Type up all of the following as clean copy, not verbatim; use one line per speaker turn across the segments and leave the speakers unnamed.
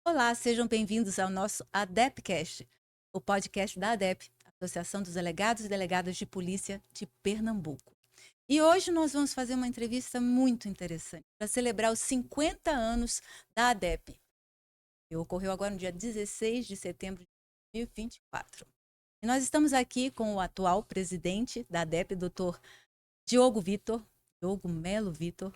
Olá, sejam bem-vindos ao nosso ADEPcast, o podcast da ADEP, Associação dos Delegados e Delegadas de Polícia de Pernambuco. E hoje nós vamos fazer uma entrevista muito interessante para celebrar os 50 anos da ADEP, que ocorreu agora no dia 16 de setembro de 2024. E nós estamos aqui com o atual presidente da ADEP, doutor Diogo Melo Vitor,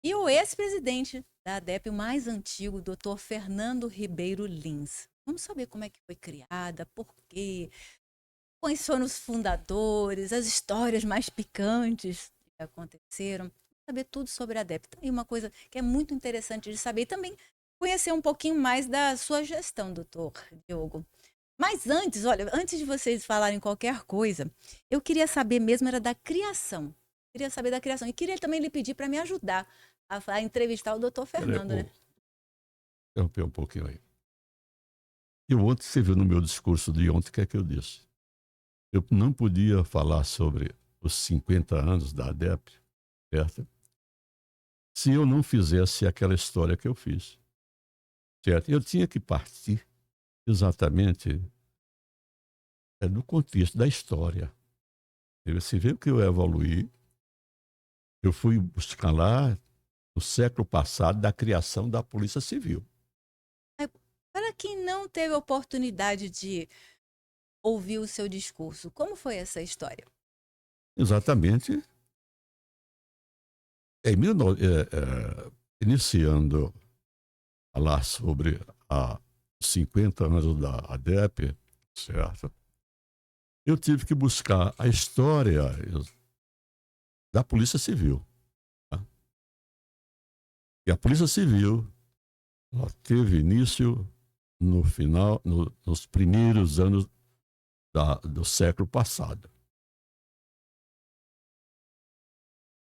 e o ex-presidente da ADEP, o mais antigo, doutor Fernando Ribeiro Lins. Vamos saber como é que foi criada, por quê, quais foram os fundadores, as histórias mais picantes que aconteceram. Saber tudo sobre a ADEP. E uma coisa que é muito interessante de saber e também conhecer um pouquinho mais da sua gestão, doutor Diogo. Mas antes, olha, antes de vocês falarem qualquer coisa, eu queria saber mesmo era da criação. Queria saber da criação. E queria também lhe pedir para me ajudar a entrevistar o doutor
Peraí,
Fernando, né?
interromper um pouquinho aí. E ontem, você viu no meu discurso de ontem, o que é que eu disse? Eu não podia falar sobre os 50 anos da ADEP, certo? Se eu não fizesse aquela história que eu fiz, certo? Eu tinha que partir exatamente do contexto da história. Você vê que eu evoluí, eu fui buscar lá no século passado da criação da Polícia Civil.
Para quem não teve a oportunidade de ouvir o seu discurso, como foi essa história?
Exatamente, em 19, iniciando falar sobre os 50 anos da ADEP, certo? Eu tive que buscar a história da Polícia Civil. Tá? E a Polícia Civil ela teve início no final, nos primeiros anos do século passado.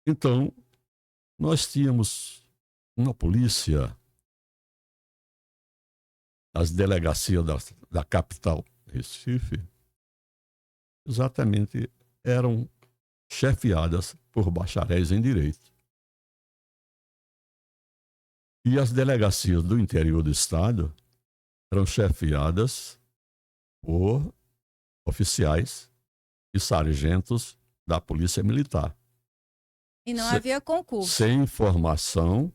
Então, nós tínhamos uma polícia, as delegacias da capital, Recife, exatamente eram chefiadas por bacharéis em direito. E as delegacias do interior do estado eram chefiadas por oficiais e sargentos da Polícia Militar.
E não
Se-
havia concurso.
sem formação,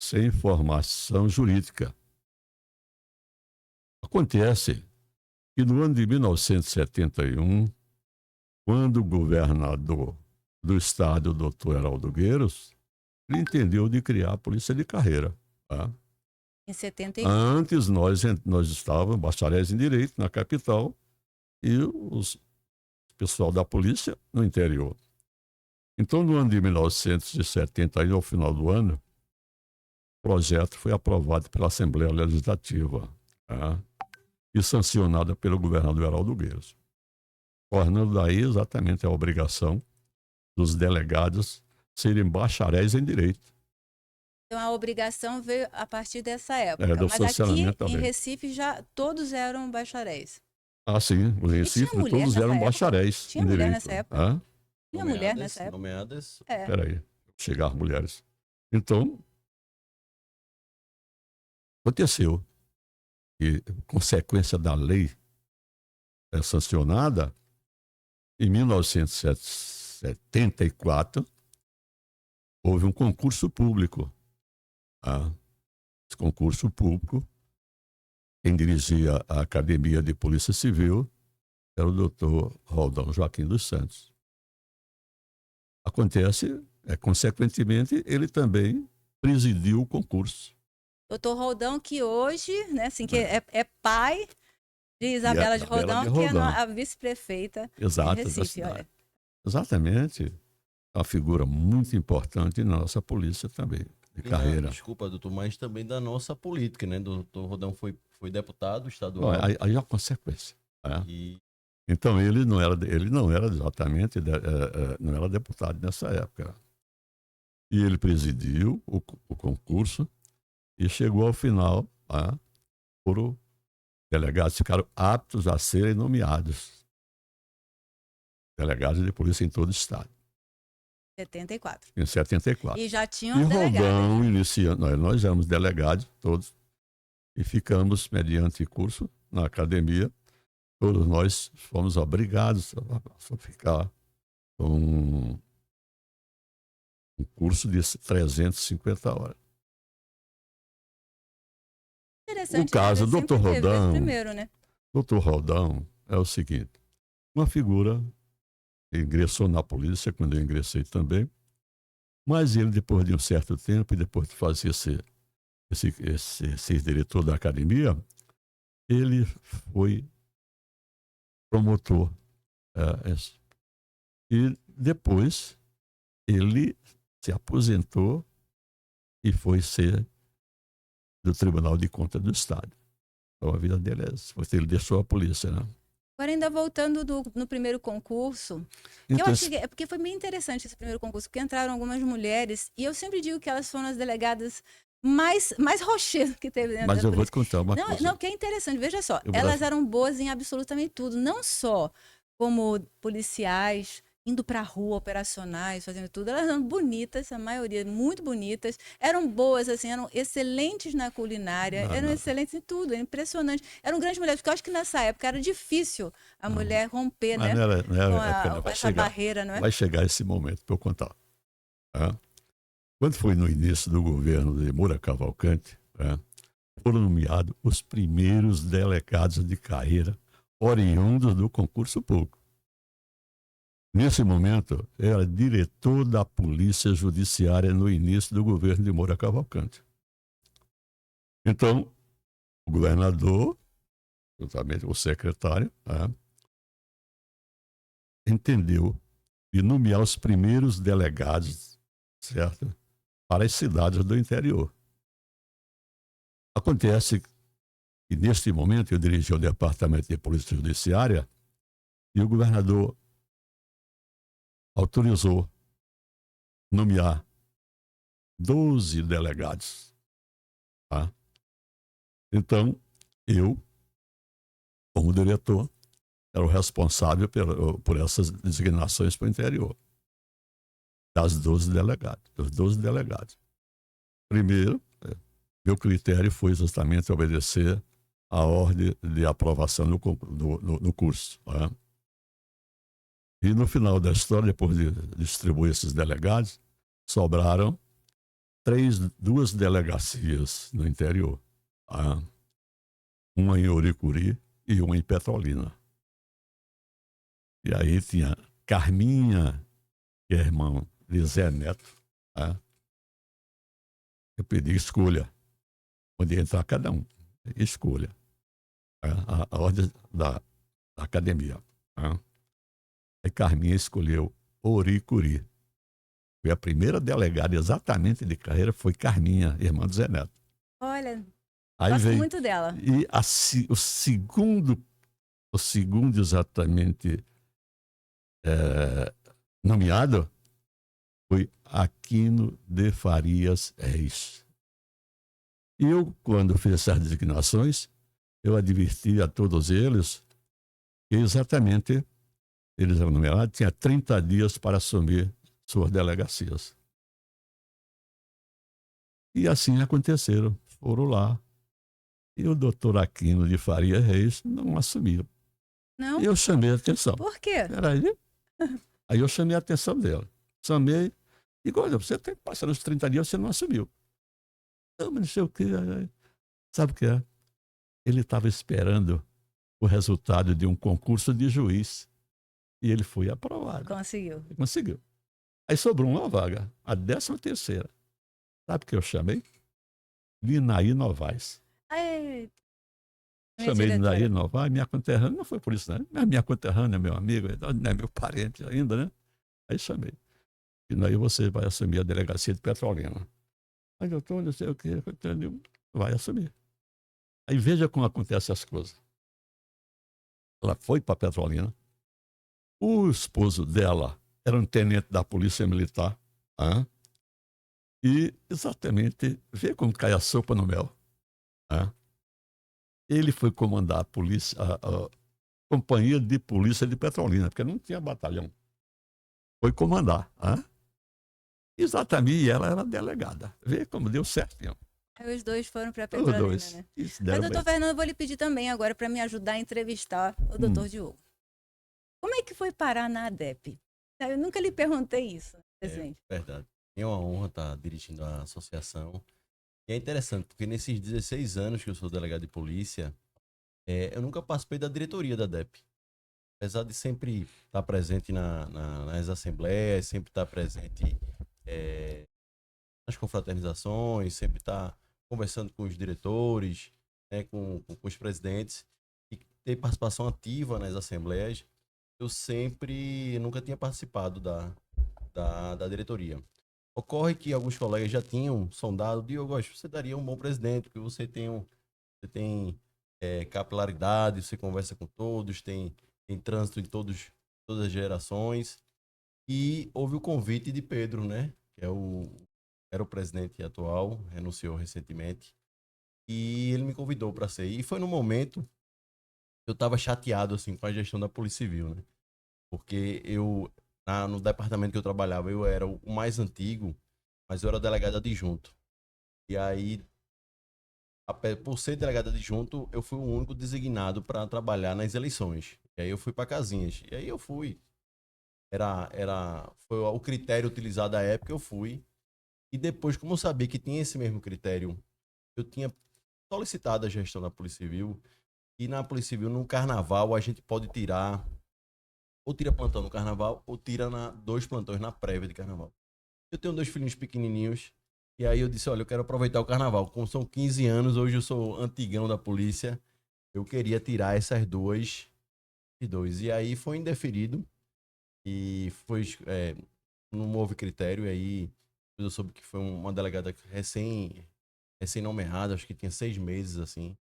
sem formação jurídica. Acontece que no ano de 1971, quando o governador do estado, o doutor Heraldo Gueiros, ele entendeu de criar a Polícia de Carreira. Tá?
Em 71.
Antes nós estávamos bacharéis em direito na capital e o pessoal da polícia no interior. Então, no ano de 1970, aí ao final do ano, o projeto foi aprovado pela Assembleia Legislativa, tá? E sancionado pelo governador Heraldo Gueiros, tornando daí exatamente a obrigação dos delegados serem bacharéis em direito.
Então a obrigação veio a partir dessa época.
Do
Mas aqui
sancionamento da
em
lei.
Recife já todos eram bacharéis.
Ah, sim, os
E tinha
Recife
mulher
todos
nessa
eram
época?
bacharéis
Tinha
em
mulher
direito.
nessa época?
Hã?
Tinha mulher nessa época?
Nomeadas.
É.
Peraí, chegar as mulheres. Então, aconteceu que, consequência da lei sancionada, em 1974, houve um concurso público. Tá? Esse concurso público, quem dirigia a Academia de Polícia Civil era o doutor Roldão Joaquim dos Santos. Acontece, consequentemente, ele também presidiu o concurso.
Doutor Roldão, que hoje, né, assim, que
Né?
é pai de
E a
Isabela de
Isabela de
Roldão, que é
Roldão.
a vice-prefeita de
Exato, da
Recife,
cidade.
olha.
Exatamente. É uma figura muito importante na nossa polícia também, de carreira.
Desculpa, doutor, mas também da nossa política, né? Doutor Rodão foi deputado
Bom,
estadual
aí é a consequência. Né?
e
Então ele não era exatamente, não era deputado nessa época. E ele presidiu o concurso e chegou ao final, tá? Por delegados ficaram aptos a serem nomeados delegados de polícia em todo o estado,
74.
em 74.
E já tinham
E
as delegadas.
Roldão iniciando, nós éramos delegados todos, E ficamos, mediante curso, na academia. Todos nós fomos obrigados a ficar com um curso de 350 horas. O
Interessante, né?
caso
Ele
do
sempre
Dr.
teve esse
Rodão,
primeiro, né?
Dr. Rodão é o seguinte, uma figura que ingressou na polícia, quando eu ingressei também, mas ele, depois de um certo tempo, e depois de fazer ser diretor da academia, ele foi promotor. E depois ele se aposentou e foi ser do Tribunal de Contas do Estado. Então a vida dele é essa. Ele deixou a polícia, né?
Agora, ainda voltando no primeiro concurso, que eu
Então,
acho que é porque foi bem interessante esse primeiro concurso, porque entraram algumas mulheres, e eu sempre digo que elas foram as delegadas mais rocheiras que teve dentro
mas
da
eu vou
polícia.
te contar uma
Não,
coisa.
não, porque é interessante, veja só,
Eu vou
elas
dar-
eram boas em absolutamente tudo, não só como policiais, indo pra rua, operacionais, fazendo tudo, elas eram bonitas, a maioria muito bonitas, eram boas, assim, eram excelentes na culinária,
Não,
eram
não.
excelentes em tudo, era impressionante. Eram grandes mulheres, porque eu acho que nessa época era difícil a
Não.
mulher romper,
Mas
né,
não era
com
época, não. Vai
essa
chegar.
barreira, não é?
Vai chegar esse momento para eu contar. Tá? Quando foi no início do governo de Moura Cavalcante, tá? Foram nomeados os primeiros delegados de carreira oriundos do concurso público. Nesse momento, eu era diretor da Polícia Judiciária no início do governo de Moura Cavalcante. Então, o governador, juntamente o secretário, tá, entendeu de nomear os primeiros delegados, certo? Para as cidades do interior. Acontece que, neste momento, eu dirigi o Departamento de Polícia Judiciária e o governador autorizou nomear 12 delegados. Tá? Então, eu, como diretor, era o responsável por essas designações para o interior. Das 12 delegados, dos 12 delegados. Primeiro, meu critério foi justamente obedecer à ordem de aprovação no curso. Tá? E no final da história, depois de distribuir esses delegados, sobraram duas delegacias no interior. Tá? Uma em Oricuri e uma em Petrolina. E aí tinha Carminha, que é irmã de Zé Neto. Tá? Eu pedi escolha, onde ia entrar cada um. Escolha. Tá? A ordem da academia. Tá? Aí Carminha escolheu Oricuri. Foi a primeira delegada exatamente de carreira, foi Carminha, irmã do Zé Neto.
Olha,
Aí
gosto
veio,
muito dela.
e o segundo exatamente nomeado foi Aquino de Farias Reis. E eu, quando fiz essas designações, eu adverti a todos eles que exatamente eles eram nomeados, tinha 30 dias para assumir suas delegacias. E assim aconteceram. Foram lá. E o doutor Aquino de Faria Reis não assumiu.
Não?
E eu chamei a atenção.
Por quê?
Peraí. Aí eu chamei a atenção dela. Chamei. E olha, você tem passado os 30 dias, você não assumiu. Não, mas não sei o quê. Sabe o que é? Ele estava esperando o resultado de um concurso de juiz. E ele foi aprovado.
Conseguiu.
Conseguiu. Aí sobrou uma vaga, a 13ª. Sabe o que eu chamei? Linaí Novaes.
Ai, minha
Chamei
diretora.
Linaí Novaes, minha conterrânea, não foi por isso, né? Mas minha conterrânea, meu amigo, não é meu parente ainda, né? Aí chamei. Linaí, você vai assumir a delegacia de Petrolina. Aí doutor, não sei o que, vai assumir. Aí veja como acontecem as coisas. Ela foi para Petrolina. O esposo dela era um tenente da Polícia Militar. Hein? E exatamente, vê como cai a sopa no mel. Hein? Ele foi comandar a polícia, a companhia de polícia de Petrolina, porque não tinha batalhão. Foi comandar. Hein? Exatamente, e ela era delegada. Vê como deu certo.
Aí os dois foram para
Os
Petrolina,
dois.
né?
Isso,
Mas,
deram
doutor
bem.
Fernando, eu vou lhe pedir também agora para me ajudar a entrevistar o doutor Diogo. Como é que foi parar na ADEP? Eu nunca lhe perguntei isso, presidente.
Verdade. É uma honra estar dirigindo a associação. E é interessante, porque nesses 16 anos que eu sou delegado de polícia, eu nunca participei da diretoria da DEP. Apesar de sempre estar presente nas assembleias, sempre estar presente nas confraternizações, sempre estar conversando com os diretores, né, com os presidentes, e ter participação ativa nas assembleias, eu nunca tinha participado da diretoria. Ocorre que alguns colegas já tinham sondado, Diogo, acho que você daria um bom presidente, porque você tem capilaridade, você conversa com todos, tem trânsito em todas as gerações. E houve o convite de Pedro, né? Que era o presidente atual, renunciou recentemente. E ele me convidou para ser. E foi no momento que eu estava chateado assim, com a gestão da Polícia Civil, né? Porque no departamento que eu trabalhava, eu era o mais antigo, mas eu era delegado adjunto. E aí, por ser delegado adjunto, eu fui o único designado para trabalhar nas eleições. E aí eu fui para Casinhas. E aí eu fui. Foi o critério utilizado à época, eu fui. E depois, como eu sabia que tinha esse mesmo critério, eu tinha solicitado a gestão da Polícia Civil. E na Polícia Civil, no carnaval, a gente pode tirar, ou tira plantão no carnaval, ou tira 2 plantões na prévia de carnaval. Eu tenho 2 filhinhos pequenininhos, e aí eu disse, olha, eu quero aproveitar o carnaval. Como são 15 anos, hoje eu sou antigão da polícia, eu queria tirar essas duas e dois. E aí foi indeferido, e não houve critério, e aí eu soube que foi uma delegada recém-nomeada, acho que tinha 6 meses, assim.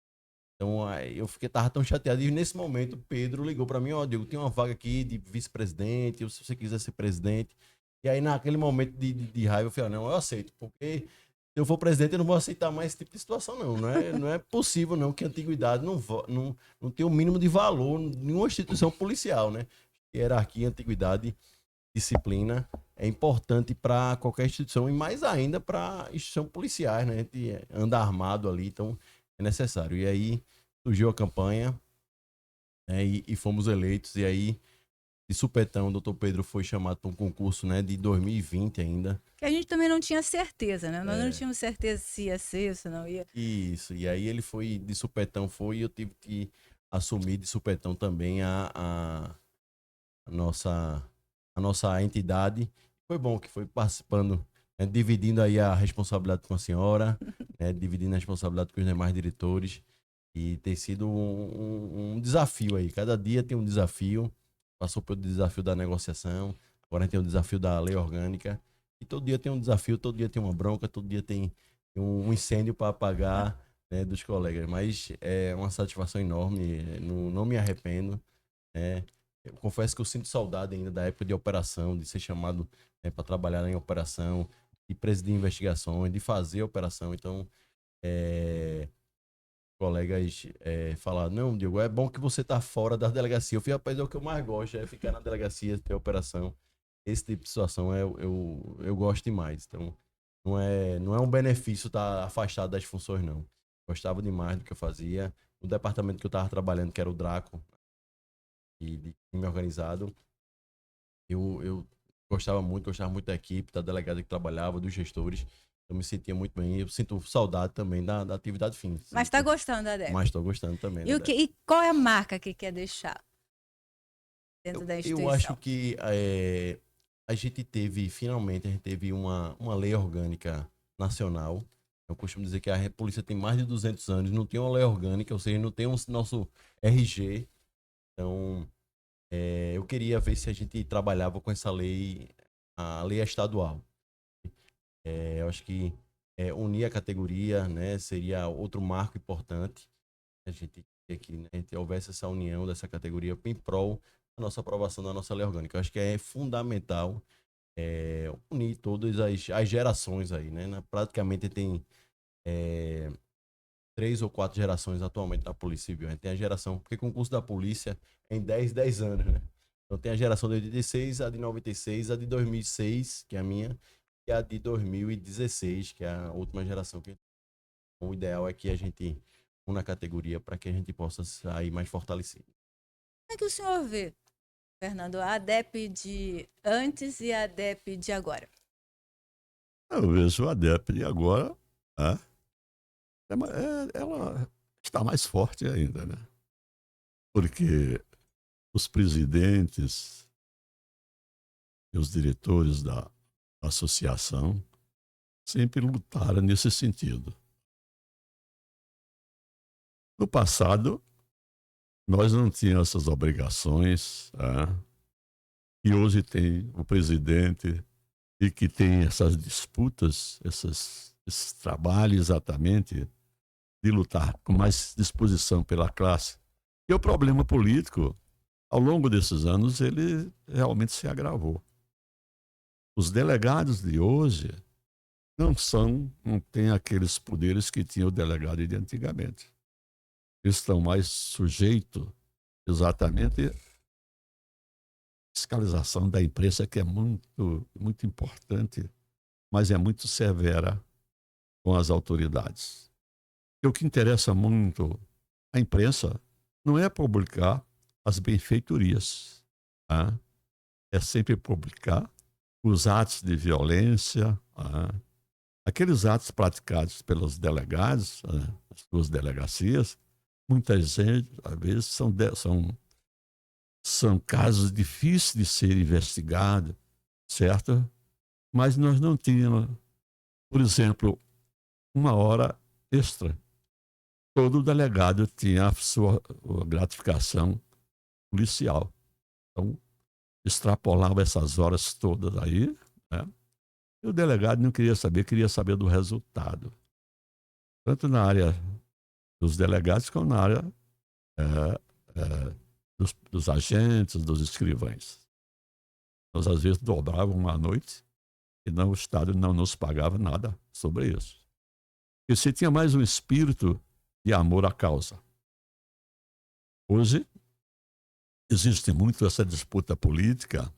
Então, aí eu tava tão chateado. E nesse momento, Pedro ligou para mim, ó, Diego, tem uma vaga aqui de vice-presidente, se você quiser ser presidente. E aí, naquele momento de raiva, eu falei, não, eu aceito, porque se eu for presidente, eu não vou aceitar mais esse tipo de situação, não. Não é possível, não, que a antiguidade não tem o mínimo de valor em nenhuma instituição policial, né? Hierarquia, antiguidade, disciplina é importante para qualquer instituição e mais ainda para instituição policiais, né? A gente anda armado ali, então é necessário. E aí surgiu a campanha, né? E fomos eleitos. E aí, de supetão, o doutor Pedro foi chamado para um concurso, né? De 2020 ainda.
Que a gente também não tinha certeza, né? Nós não
É.
tínhamos certeza se ia ser, se não ia.
Isso. E aí ele foi de supetão, e eu tive que assumir de supetão também a nossa entidade. Foi bom que foi participando, né, dividindo aí a responsabilidade com a senhora, né, dividindo a responsabilidade com os demais diretores. E tem sido um desafio aí. Cada dia tem um desafio. Passou pelo desafio da negociação, agora tem o desafio da lei orgânica. E todo dia tem um desafio, todo dia tem uma bronca, todo dia tem um incêndio para apagar, né, dos colegas. Mas é uma satisfação enorme, não me arrependo, né? Eu confesso que eu sinto saudade ainda da época de operação, de ser chamado, né, para trabalhar em operação, de presidir investigações, de fazer operação. Então, colegas falaram, não, Diego, é bom que você tá fora da delegacia. Eu falei, rapaz, é o que eu mais gosto, é ficar na delegacia, ter operação. Esse tipo de situação eu gosto demais. Então, não é um benefício estar afastado das funções, não. Gostava demais do que eu fazia. O departamento que eu estava trabalhando, que era o Draco, e de crime organizado, eu gostava muito da equipe, da delegada que trabalhava, dos gestores. Eu me sentia muito bem. Eu sinto saudade também da atividade fim.
Mas tá gostando da DEP.
Mas estou gostando também.
E qual é a marca que quer deixar dentro da
Eu acho
instituição?
que finalmente, a gente teve uma lei orgânica nacional. Eu costumo dizer que a polícia tem mais de 200 anos, não tem uma lei orgânica, ou seja, não tem nosso RG. Então, eu queria ver se a gente trabalhava com essa lei, a lei estadual. Eu acho que unir a categoria, né, seria outro marco importante. A gente queria que, né, houvesse essa união dessa categoria em prol da nossa aprovação da nossa lei orgânica. Eu acho que é fundamental unir todas as gerações aí, né? Praticamente tem 3 ou 4 gerações atualmente da Polícia Civil. A gente tem a geração, porque concurso da polícia é em 10 anos, né? Então tem a geração de 86, a de 96, a de 2006, que é a minha, e a de 2016, que é a última geração que O ideal é que a gente una a categoria para que a gente possa sair mais fortalecido.
Como é que o senhor vê, Fernando, a ADEP de antes e a ADEP de agora?
Eu vejo a DEP de agora, né, ela está mais forte ainda, né? Porque os presidentes e os diretores da associação sempre lutaram nesse sentido. No passado, nós não tínhamos essas obrigações, né? E hoje tem o presidente e que tem essas disputas, esses trabalhos exatamente de lutar com mais disposição pela classe. E o problema político, ao longo desses anos, ele realmente se agravou. Os delegados de hoje não têm aqueles poderes que tinha o delegado de antigamente. Eles estão mais sujeitos exatamente à fiscalização da imprensa, que é muito importante, mas é muito severa com as autoridades. E o que interessa muito à imprensa não é publicar as benfeitorias, tá? É sempre publicar os atos de violência, tá? Aqueles atos praticados pelos delegados, tá? As suas delegacias, muitas vezes, às vezes são casos difíceis de ser investigados, certo? Mas nós não tínhamos, por exemplo, uma hora extra. Todo delegado tinha a sua gratificação policial. Então, extrapolava essas horas todas aí, né? E o delegado não queria saber do resultado. Tanto na área dos delegados como na área é, dos agentes, dos escrivães. Nós, às vezes, dobrávamos uma noite e o Estado não nos pagava nada sobre isso. Porque se tinha mais um espírito de amor à causa. Hoje, existe muito essa disputa política,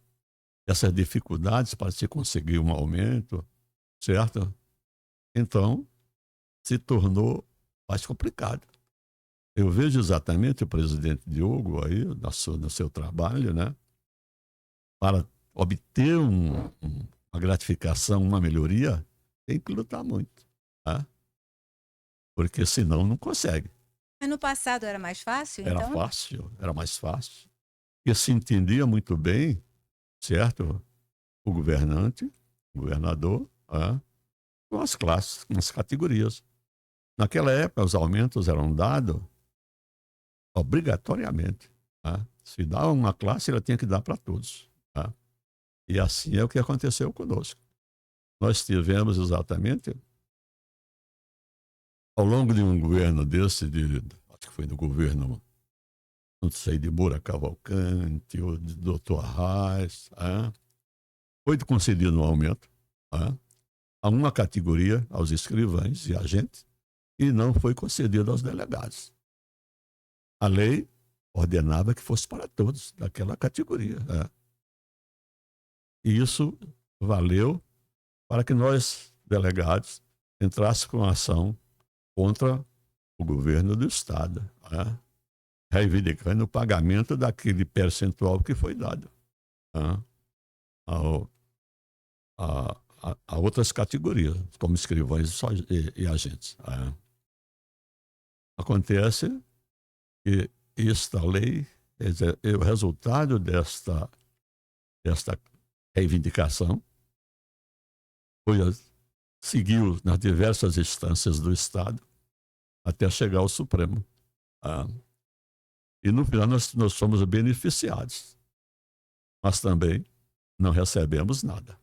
essas dificuldades para se conseguir um aumento, certo? Então, se tornou mais complicado. Eu vejo exatamente o presidente Diogo aí, no seu trabalho, né? Para obter uma gratificação, uma melhoria, tem que lutar muito, tá? Porque senão não consegue.
Mas no passado era mais fácil,
Era
então?
fácil, era mais fácil. E se entendia muito bem, certo? O governante, o governador, com as classes, com as categorias. Naquela época, os aumentos eram dados obrigatoriamente. Tá? Se dá uma classe, ela tinha que dar para todos. Tá? E assim é o que aconteceu conosco. Nós tivemos exatamente, ao longo de um governo desse, acho que foi do governo, não sei, de Moura Cavalcante, ou de Dr. Arraes, foi concedido um aumento a uma categoria, aos escrivães e agentes, e não foi concedido aos delegados. A lei ordenava que fosse para todos, daquela categoria. E isso valeu para que nós, delegados, entrássemos com ação contra o governo do Estado, reivindicando o pagamento daquele percentual que foi dado a outras categorias, como escrivães e agentes. Acontece que esta lei, quer dizer, o resultado desta reivindicação seguiu nas diversas instâncias do Estado até chegar ao Supremo. E no final nós somos beneficiados, mas também não recebemos nada.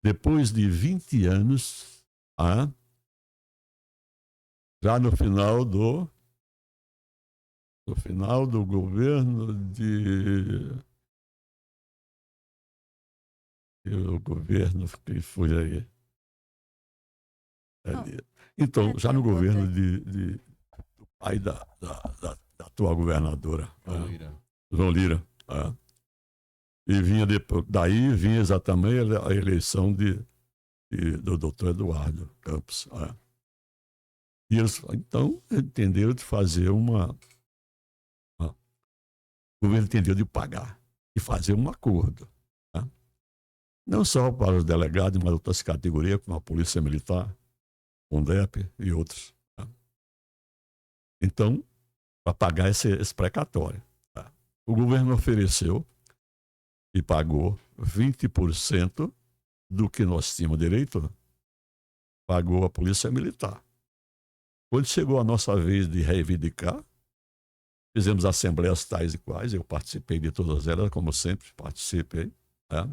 Depois de 20 anos, já no final do governo o governo que foi aí. Então, já no governo do pai da atual governadora, João Lira. E daí vinha exatamente a eleição do doutor Eduardo Campos. E eles, então, entenderam de fazer o governo entendeu de pagar e fazer um acordo. Tá? Não só para os delegados, mas outras categorias, como a Polícia Militar, o DEP e outros. Tá? Então, para pagar esse precatório. Tá? O governo ofereceu e pagou 20% do que nós tínhamos direito, pagou a Polícia Militar. Quando chegou a nossa vez de reivindicar, fizemos assembleias tais e quais, eu participei de todas elas, como sempre participei. Tá?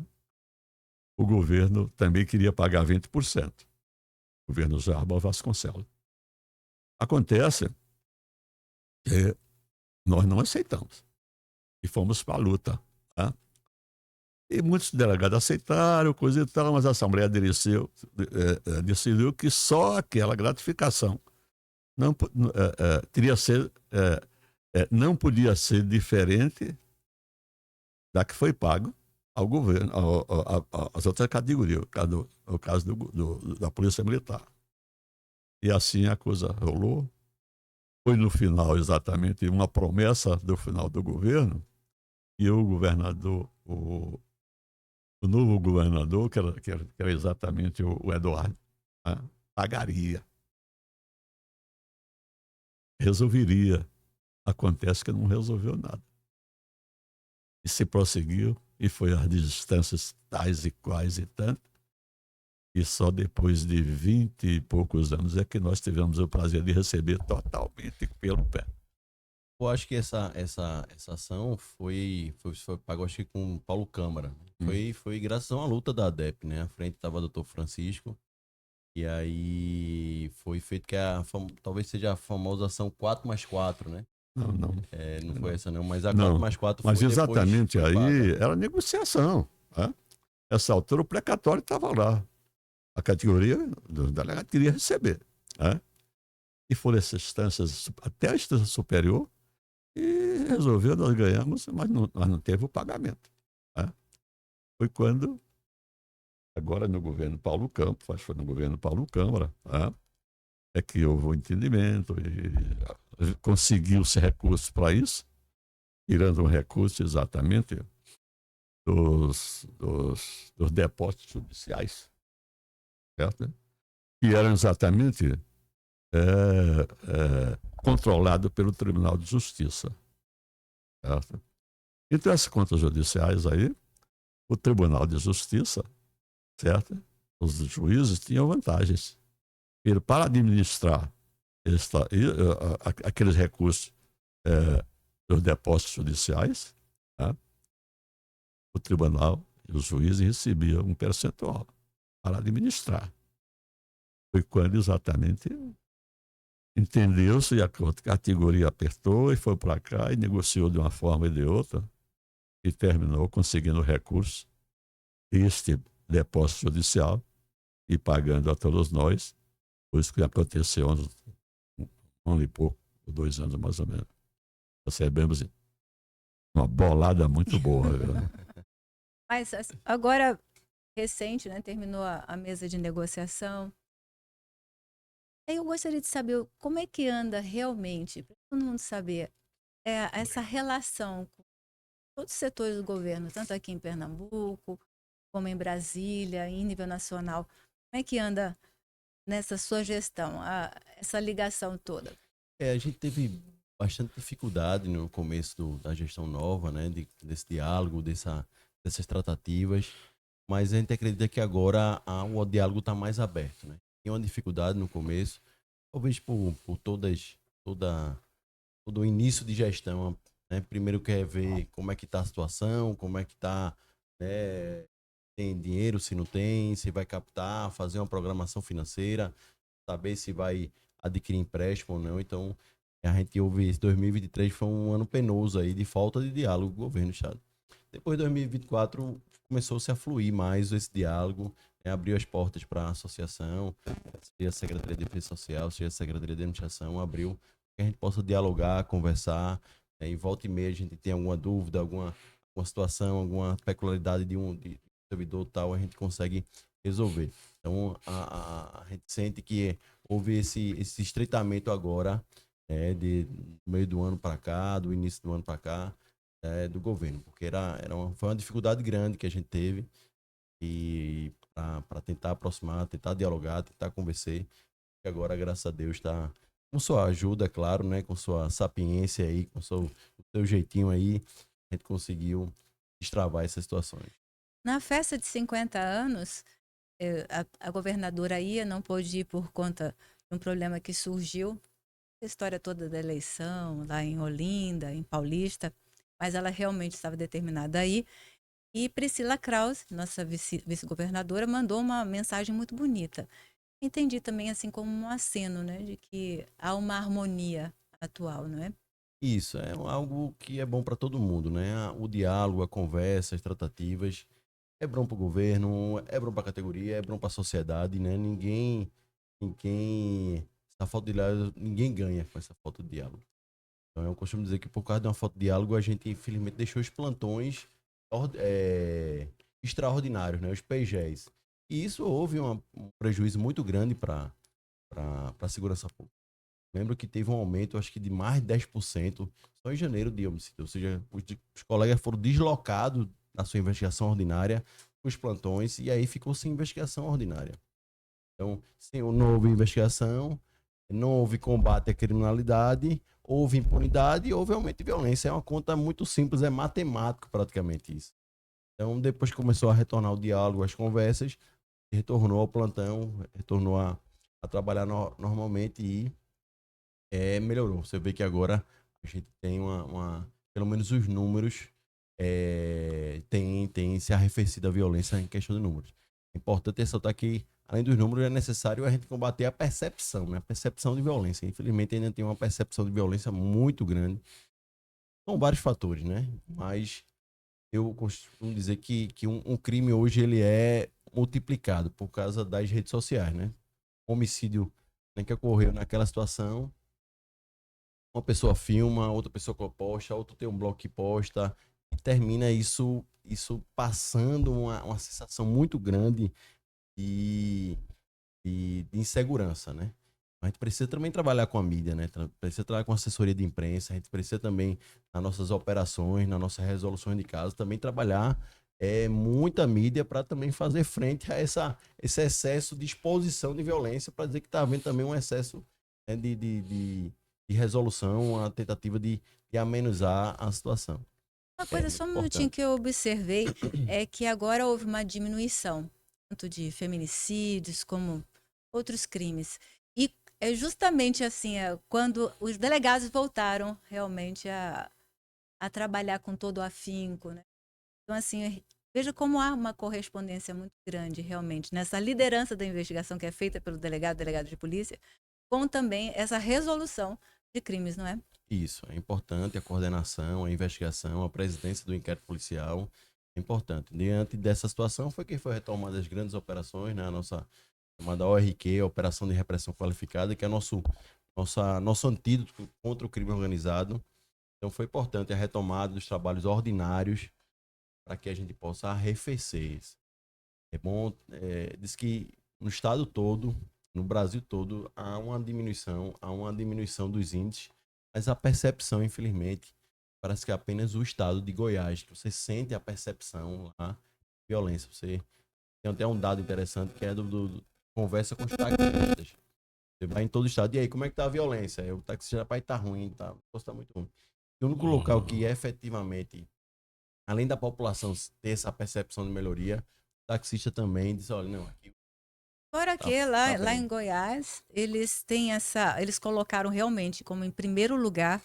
O governo também queria pagar 20%. O governo Jarbas Vasconcelos. Acontece que nós não aceitamos e fomos para a luta. Tá? E muitos delegados aceitaram, coisa e tal, mas a Assembleia decidiu que só aquela gratificação não, teria ser, não podia ser diferente da que foi pago ao governo, às outras categorias, o caso da Polícia Militar. E assim a coisa rolou. Foi no final exatamente uma promessa do final do governo, e o governador, o novo governador, que era exatamente o Eduardo, né, pagaria, resolveria. Acontece que não resolveu nada. E se prosseguiu, e foi às distâncias tais e quais e tanto, e só depois de 20 e poucos anos é que nós tivemos o prazer de receber totalmente pelo pé.
Eu acho que essa ação foi pago, acho que com Paulo Câmara. Foi graças a uma luta da ADEP, né? À frente estava o doutor Francisco. E aí foi feito que talvez seja a famosa ação 4+4, né?
Não.
Não foi essa não, mas a
Não,
4+4
mas
foi
exatamente
depois, foi
aí
paga.
era negociação. Né? Essa altura o precatório estava lá. A categoria do delegado queria receber. Né? E foram essas instâncias, até a instância superior, e resolveu, nós ganhamos, mas não teve o pagamento. Né? Foi quando, agora no governo Paulo Campos, acho que foi no governo Paulo Câmara, né? É que houve um entendimento e conseguiu-se recursos para isso, tirando um recurso exatamente dos depósitos judiciais, certo? Que eram exatamente controlados pelo Tribunal de Justiça, certo? Então, essas contas judiciais aí, o Tribunal de Justiça, certo? Os juízes tinham vantagens. Para administrar aqueles recursos dos depósitos judiciais, tá? O tribunal e os juízes recebiam um percentual para administrar. Foi quando exatamente entendeu-se e a categoria apertou e foi para cá e negociou de uma forma e de outra e terminou conseguindo recursos deste depósito judicial e pagando a todos nós. Foi isso que aconteceu há um ano e pouco, 2 anos mais ou menos. Recebemos uma bolada muito boa.
Mas agora, recente, né? Terminou a mesa de negociação. Aí eu gostaria de saber como é que anda realmente, para todo mundo saber, essa relação com todos os setores do governo, tanto aqui em Pernambuco, como em Brasília, em nível nacional. Como é que anda nessa sua gestão, essa ligação toda?
A gente teve bastante dificuldade no começo da gestão nova, né? Desse diálogo, dessas tratativas. Mas a gente acredita que agora o diálogo está mais aberto, né? Tinha uma dificuldade no começo, talvez por todo o início de gestão, né? Primeiro quer ver como é que está a situação, como é que está, né? Tem dinheiro, se não tem, se vai captar, fazer uma programação financeira, saber se vai adquirir empréstimo ou não. Então, a gente ouve esse 2023 foi um ano penoso aí de falta de diálogo com o governo do estado. Depois de 2024 começou-se a fluir mais esse diálogo, abriu as portas para a associação, seja a Secretaria de Defesa Social, seja a Secretaria de Administração, abriu que a gente possa dialogar, conversar, em volta e meia a gente tem alguma dúvida, alguma situação, alguma peculiaridade de um servidor tal, a gente consegue resolver. Então, a gente sente que houve esse estreitamento agora, do meio do ano para cá, do início do ano para cá, do governo, porque foi uma dificuldade grande que a gente teve e para tentar aproximar, tentar dialogar, tentar conversar. E agora, graças a Deus, está com sua ajuda, claro, né, com sua sapiência aí, com o seu jeitinho aí, a gente conseguiu destravar essas situações.
Na festa de 50 anos, a governadora ia, não pôde ir por conta de um problema que surgiu, a história toda da eleição, lá em Olinda, em Paulista, mas ela realmente estava determinada a ir. E Priscila Krause, nossa vice-governadora, mandou uma mensagem muito bonita. Entendi também assim como um aceno, né, de que há uma harmonia atual, não é?
Isso, é algo que é bom para todo mundo, né? O diálogo, a conversa, as tratativas, é bom para o governo, é bom para a categoria, é bom para a sociedade, né? Essa falta de diálogo, ninguém ganha com essa falta de diálogo. Então eu costumo dizer que por causa de uma falta de diálogo, a gente infelizmente deixou os plantões extraordinários, né? Os PGs. E isso houve um prejuízo muito grande para a segurança pública. Lembro que teve um aumento, acho que de mais de 10% só em janeiro de homicídio. Ou seja, os colegas foram deslocados da sua investigação ordinária os plantões e aí ficou sem investigação ordinária. Então, não houve investigação, não houve combate à criminalidade, houve impunidade e houve aumento de violência. É uma conta muito simples, é matemático praticamente isso. Então, depois que começou a retornar o diálogo, as conversas, retornou ao plantão, retornou a trabalhar normalmente e melhorou. Você vê que agora a gente tem pelo menos os números, tem se arrefecido a violência em questão de números. É importante ressaltar que, além dos números, é necessário a gente combater a percepção, né? A percepção de violência. Infelizmente, ainda tem uma percepção de violência muito grande. São vários fatores, né? Mas eu costumo dizer que um crime hoje ele é multiplicado por causa das redes sociais, né? O homicídio, né, que ocorreu naquela situação, uma pessoa filma, outra pessoa posta, outro tem um blog que posta, e termina isso passando uma sensação muito grande de insegurança, né? A gente precisa também trabalhar com a mídia, né? Precisa trabalhar com assessoria de imprensa, a gente precisa também, nas nossas operações, nas nossas resoluções de casos, também trabalhar muita mídia para também fazer frente a esse excesso de exposição de violência, para dizer que está havendo também um excesso, né, de resolução, uma tentativa de amenizar a situação.
Uma coisa,
Muito
só um minutinho
importante.
que eu observei é que agora houve uma diminuição, tanto de feminicídios como outros crimes. E é justamente assim, quando os delegados voltaram realmente a trabalhar com todo o afinco, né? Então, assim, veja como há uma correspondência muito grande, realmente, nessa liderança da investigação que é feita pelo delegado de polícia, com também essa resolução de crimes, não é?
Isso, é importante a coordenação, a investigação, a presidência do inquérito policial, é importante. Diante dessa situação foi que foi retomada as grandes operações, né? A nossa chamada ORQ, Operação de Repressão Qualificada, que é nosso antídoto contra o crime organizado. Então foi importante a retomada dos trabalhos ordinários para que a gente possa arrefecer isso. É bom, diz que no estado todo, no Brasil todo, há uma diminuição dos índices, mas a percepção, infelizmente, parece que é apenas o estado de Goiás, que você sente a percepção lá, violência. Você tem até um dado interessante que é do conversa com os taxistas. Você vai em todo o estado, e aí, como é que tá a violência? Aí, o taxista, rapaz, tá ruim, tá muito ruim. E o único local que efetivamente, além da população ter essa percepção de melhoria, o taxista também diz, olha, não, aqui
Fora
tá,
que
tá
lá em
bem.
Goiás, eles colocaram realmente como em primeiro lugar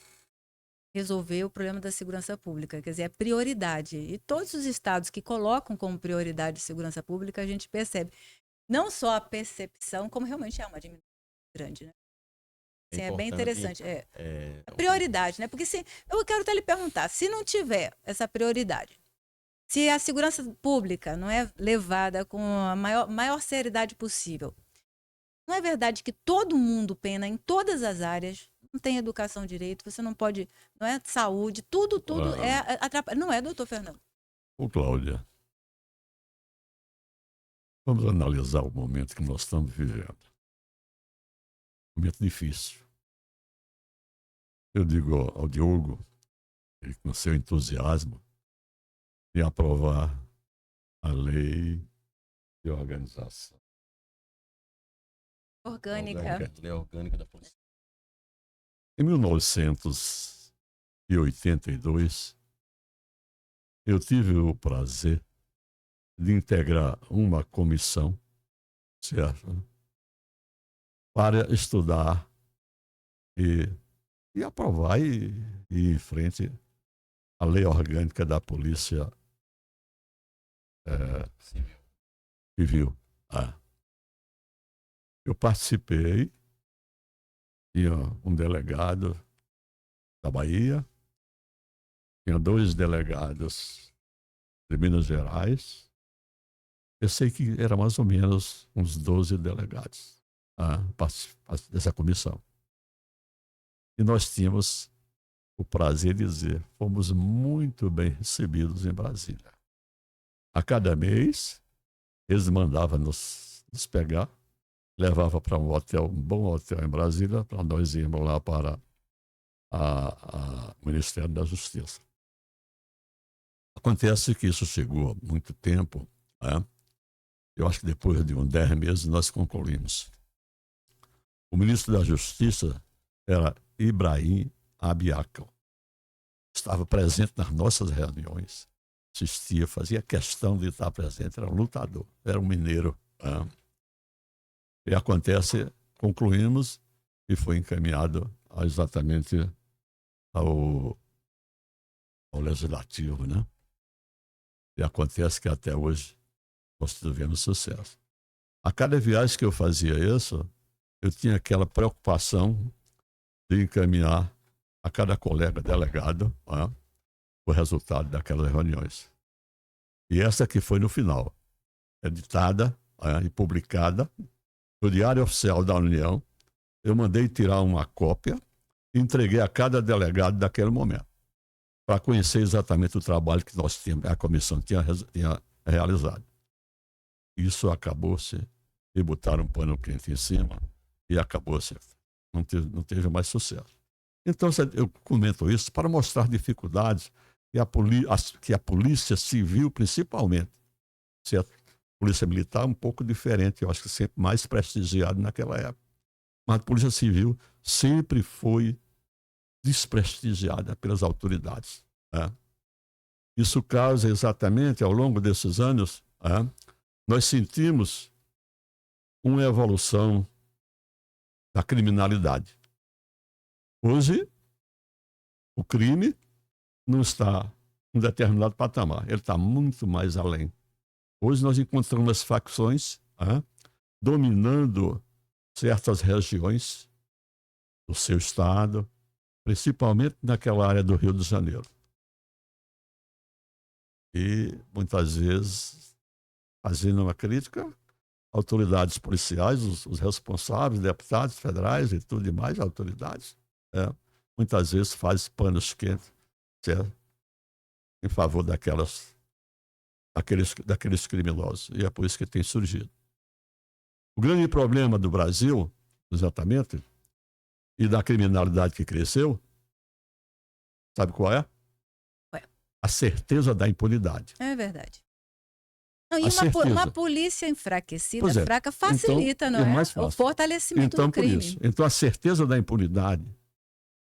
resolver o problema da segurança pública, quer dizer, é prioridade. E todos os estados que colocam como prioridade a segurança pública, a gente percebe não só a percepção, como realmente é uma diminuição grande, né?
É
Assim, é bem
importante.
interessante. É a
O que
prioridade, né? Porque se eu quero até lhe perguntar, se não tiver essa prioridade, se a segurança pública não é levada com a maior seriedade possível, não é verdade que todo mundo pena em todas as áreas, não tem educação direito, você não pode, não é saúde, tudo
Ah,
atrapalha. Não é, doutor Fernando?
ô, Cláudia, vamos analisar o momento que nós estamos vivendo. momento difícil. Eu digo ao Diogo, ele com seu entusiasmo, de aprovar a lei de organização
Orgânica.
Lei orgânica da polícia.
Em 1982, eu tive o prazer de integrar uma comissão, certo, para estudar e aprovar e ir em frente a lei orgânica da Polícia Civil. Eu participei, tinha um delegado da Bahia, tinha 2 delegados de Minas Gerais. Eu sei que era mais ou menos uns 12 delegados dessa comissão. E nós tínhamos o prazer de dizer, fomos muito bem recebidos em Brasília. A cada mês, eles mandavam nos pegar, levava para um bom hotel em Brasília, para nós irmos lá para o Ministério da Justiça. Acontece que isso chegou há muito tempo, né? Eu acho que depois de uns 10 meses nós concluímos. O ministro da Justiça era Ibrahim Abiacal. Estava presente nas nossas reuniões, assistia, fazia questão de estar presente, era um lutador, era um mineiro. Né? E acontece, concluímos e foi encaminhado exatamente ao Legislativo, né? E acontece que até hoje nós tivemos sucesso. A cada viagem que eu fazia isso, eu tinha aquela preocupação de encaminhar a cada colega delegado o resultado daquelas reuniões. E essa que foi no final, editada e publicada no Diário Oficial da União. Eu mandei tirar uma cópia e entreguei a cada delegado daquele momento, para conhecer exatamente o trabalho que a comissão tinha realizado. Isso acabou-se e botaram um pano quente em cima e acabou-se. Não teve mais sucesso. Então, eu comento isso para mostrar dificuldades que a Polícia Civil, principalmente, certo? A Polícia Militar um pouco diferente, eu acho que sempre mais prestigiado naquela época. Mas a Polícia Civil sempre foi desprestigiada pelas autoridades. Né? Isso causa exatamente, ao longo desses anos, nós sentimos uma evolução da criminalidade. Hoje, o crime não está em um determinado patamar, ele está muito mais além. Hoje nós encontramos as facções dominando certas regiões do seu estado, principalmente naquela área do Rio de Janeiro. E, muitas vezes, fazendo uma crítica, autoridades policiais, os responsáveis, deputados federais e tudo demais, autoridades, muitas vezes fazem panos quentes, certo? Em favor daqueles criminosos. E é por isso que tem surgido. O grande problema do Brasil, exatamente, e da criminalidade que cresceu, sabe qual é? A certeza da impunidade.
É verdade. Não, e uma polícia enfraquecida, fraca, facilita,
então,
não é?
Mais fácil.
O fortalecimento do crime.
Por isso. Então, a certeza da impunidade,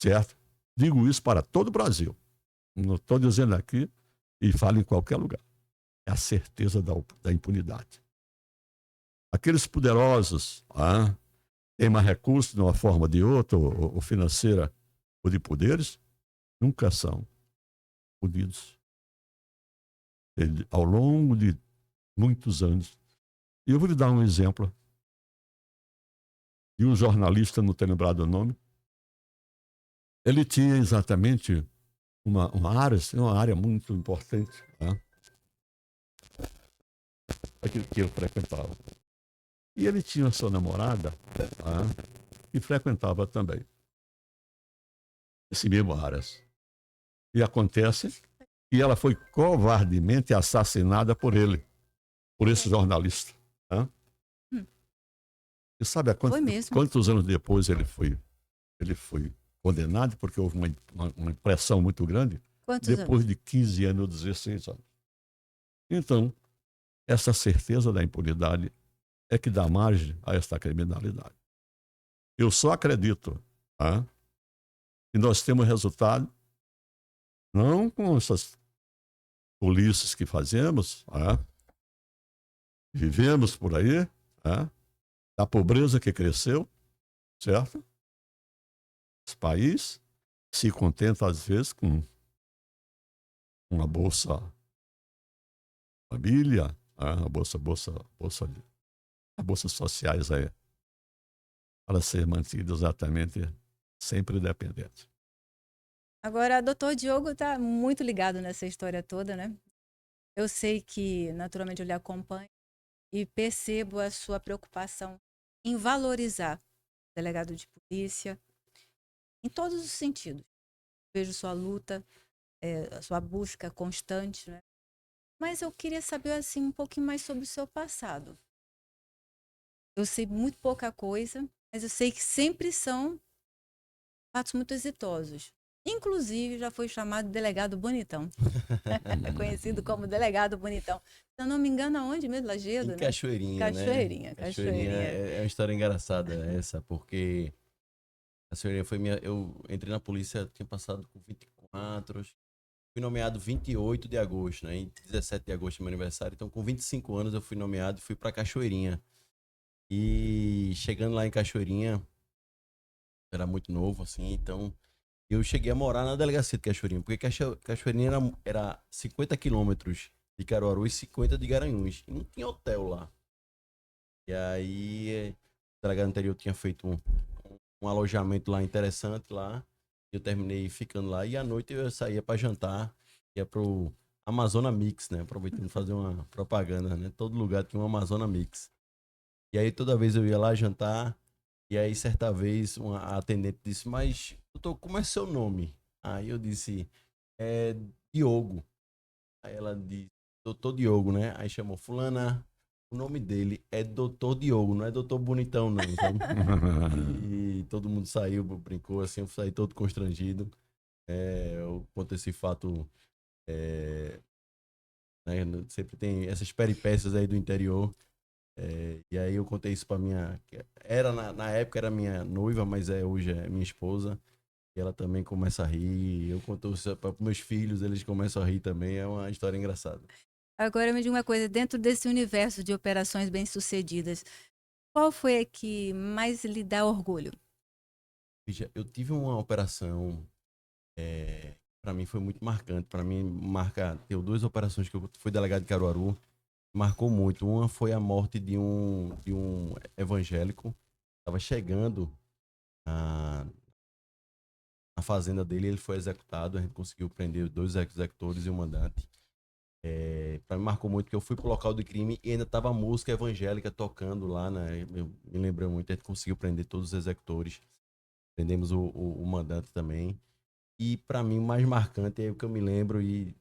certo? Digo isso para todo o Brasil. Não estou dizendo aqui e falo em qualquer lugar. É a certeza da impunidade. Aqueles poderosos têm mais recursos de uma forma ou de outra, ou financeira, ou de poderes, nunca são punidos. Ao longo de muitos anos. E eu vou lhe dar um exemplo de um jornalista, não tenho lembrado o nome. Ele tinha exatamente uma área muito importante que eu frequentava. E ele tinha sua namorada que frequentava também esse mesmo Aras. E acontece que ela foi covardemente assassinada por ele, por esse jornalista. E sabe
Foi mesmo.
quantos anos depois ele foi condenado, porque houve uma pressão muito grande?
Quantos anos?
Depois de 15 anos ou 16 anos. Então, essa certeza da impunidade é que dá margem a esta criminalidade. Eu só acredito, tá, que nós temos resultado não com essas polícias que fazemos, tá, vivemos por aí, tá, da pobreza que cresceu, certo? Os países se contentam, às vezes, com uma bolsa família, tá, a bolsas sociais aí, para ser mantido exatamente sempre dependente.
Agora, doutor Diogo está muito ligado nessa história toda, né? Eu sei que, naturalmente, eu lhe acompanho e percebo a sua preocupação em valorizar o delegado de polícia em todos os sentidos. Vejo sua luta, a sua busca constante, né? Mas eu queria saber assim um pouquinho mais sobre o seu passado. Eu sei muito pouca coisa, mas eu sei que sempre são fatos muito exitosos. Inclusive, já foi chamado delegado bonitão. Conhecido como delegado bonitão. Se eu não me engano, aonde mesmo?
Em
Lagedo, né?
Cachoeirinha, né?
Cachoeirinha,
Cachoeirinha
Cachoeirinha.
é uma história engraçada essa, porque Cachoeirinha foi minha. Eu entrei na polícia, tinha passado com 24, fui nomeado 28 de agosto, né? Em 17 de agosto é meu aniversário, então com 25 anos eu fui nomeado e fui pra Cachoeirinha. E chegando lá em Cachoeirinha, era muito novo, assim, então eu cheguei a morar na delegacia de Cachoeirinha, porque Cachoeirinha era 50 quilômetros de Caruaru e 50 de Garanhuns. E não tinha hotel lá. E aí, o delegado anterior tinha feito um alojamento lá interessante lá. Eu terminei ficando lá. E à noite eu saía para jantar. Ia pro Amazona Mix, né? Aproveitando fazer uma propaganda, né? Todo lugar tinha um Amazona Mix. E aí toda vez eu ia lá jantar. E aí certa vez a atendente disse, mas doutor, como é seu nome? Aí eu disse, é Diogo. Aí ela disse, doutor Diogo, né? Aí chamou fulana. O nome dele é Doutor Diogo, não é Doutor Bonitão, não, sabe? E todo mundo saiu, brincou assim, eu saí todo constrangido. Eu conto esse fato, é, né, sempre tem essas peripécias aí do interior. E aí eu contei isso pra minha. Era na época era minha noiva, mas hoje é minha esposa. E ela também começa a rir. Eu conto isso para meus filhos, eles começam a rir também. É uma história engraçada.
Agora me diga uma coisa, dentro desse universo de operações bem-sucedidas, qual foi a que mais lhe dá orgulho?
Veja, eu tive uma operação, para mim foi muito marcante. Para mim, Deu duas operações que eu fui delegado de Caruaru, marcou muito. Uma foi a morte de um evangélico. Estava chegando na fazenda dele, ele foi executado. A gente conseguiu prender dois executores e um mandante. Para mim marcou muito que eu fui pro local do crime e ainda tava a música evangélica tocando lá, né? Eu me lembrei muito, a gente conseguiu prender todos os executores. Prendemos o mandante também. E para mim o mais marcante é o que eu me lembro e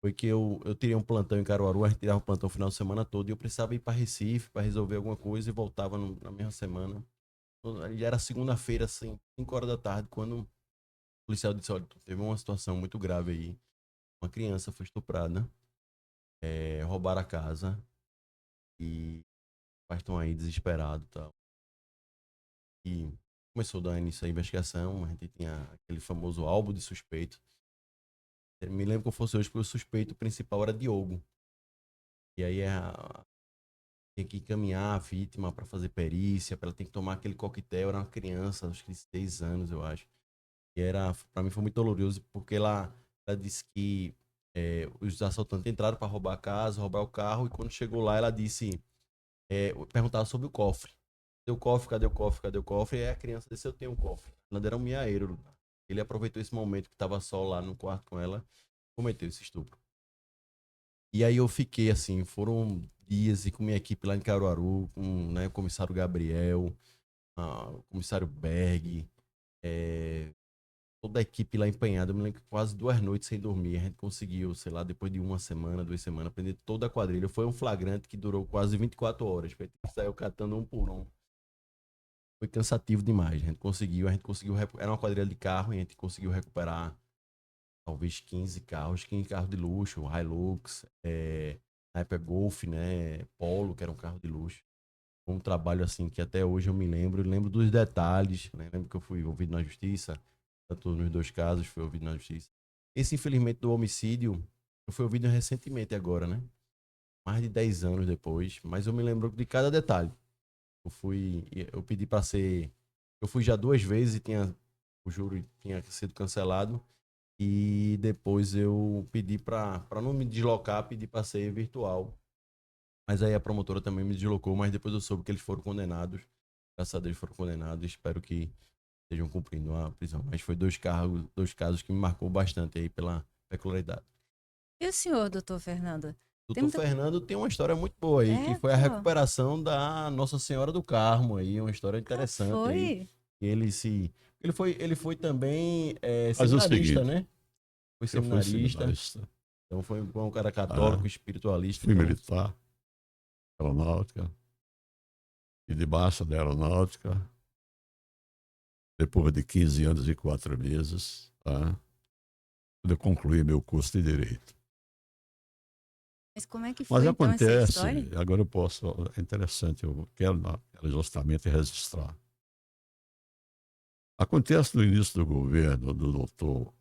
foi que eu tirei um plantão em Caruaru, a gente tirava o plantão o final de semana todo e eu precisava ir para Recife para resolver alguma coisa e voltava na mesma semana. Já era segunda-feira, assim, 5 horas da tarde, quando o policial disse, olha, teve uma situação muito grave aí. Uma criança foi estuprada, roubaram a casa e os pais estão aí desesperados e tal. E começou a dar início à investigação, a gente tinha aquele famoso álbum de suspeito. Eu me lembro que fosse hoje, porque o suspeito principal era Diogo. E aí tinha que encaminhar a vítima para fazer perícia, para ela ter que tomar aquele coquetel. Era uma criança, acho que de 6 anos, eu acho. E para mim foi muito doloroso, porque ela disse que os assaltantes entraram para roubar a casa, roubar o carro, e quando chegou lá, ela disse, perguntava sobre o cofre. Cadê o cofre? Cadê o cofre? Cadê o cofre? E aí a criança disse, eu tenho um cofre. Ela era um miaeiro. Ele aproveitou esse momento que estava só lá no quarto com ela, cometeu esse estupro. E aí eu fiquei assim, foram dias e com minha equipe lá em Caruaru, com, né, o comissário Gabriel, o comissário Berg, toda a equipe lá empenhada. Eu me lembro que quase 2 noites sem dormir. A gente conseguiu, sei lá, depois de 1 semana, 2 semanas, prender toda a quadrilha. Foi um flagrante que durou quase 24 horas. A gente saiu catando um por um. foi cansativo demais. A gente conseguiu era uma quadrilha de carro e a gente conseguiu recuperar talvez 15 carros de luxo, Hilux, Sniper Golf, né, Polo, que era um carro de luxo. Foi um trabalho assim que até hoje eu lembro dos detalhes, né? Lembro que eu fui ouvido na justiça, tanto nos dois casos fui ouvido na justiça. Esse, infelizmente, do homicídio, eu fui ouvido recentemente agora, né? Mais de 10 anos depois, mas eu me lembro de cada detalhe. Eu pedi para ser, eu fui já 2 vezes e o júri tinha sido cancelado e depois eu pedi para não me deslocar, pedi para ser virtual. Mas aí a promotora também me deslocou, mas depois eu soube que eles foram condenados. Graças a Deus foram condenados, espero que estejam cumprindo a prisão. Mas foi dois casos que me marcou bastante aí pela peculiaridade.
E o senhor, doutor Fernando? Tem
Doutor Fernando tem uma história muito boa aí, que foi a
pô.
recuperação da Nossa Senhora do Carmo aí, uma história interessante aí.
Foi?
Ele foi também
Mas é o
seminarista,
seguinte,
né? Foi
eu fui
seminarista,
seminarista,
então foi um cara católico, espiritualista.
fui
Então,
militar, aeronáutica, e debaixo da aeronáutica, depois de 15 anos e 4 meses, tá? Quando eu concluí meu curso de Direito.
Mas como é que
Mas
foi então essa
acontece,
história?
agora eu posso, é interessante, eu quero justamente registrar. Acontece no início do governo do doutor,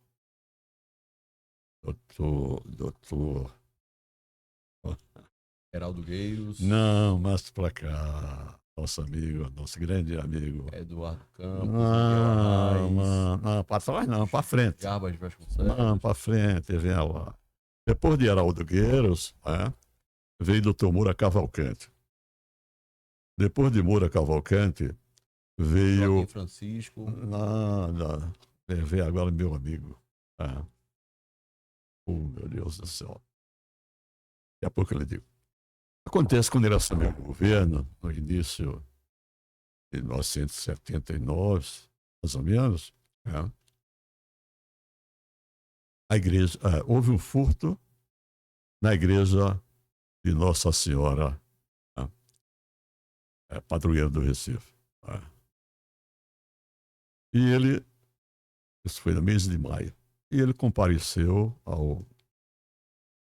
Geraldo Gueiros,
não, mais para cá, nosso amigo, nosso grande amigo.
Eduardo Campos, Miguel
Não,
Arraes,
não, para trás não, para frente.
Jarbas
Não,
Vasconcelos.
para frente, vem lá. Depois de Geraldo Gueiros, veio doutor Moura Cavalcante. Depois de Moura Cavalcante, veio.
Joaquim Francisco.
Nada. Veio agora meu amigo. Oh, meu Deus do céu. Daqui a pouco eu lhe digo. Acontece quando ele assumiu o governo, no início de 1979, mais ou menos, a igreja, houve um furto na igreja de Nossa Senhora, padroeira do Recife. E ele, isso foi no mês de maio, e ele compareceu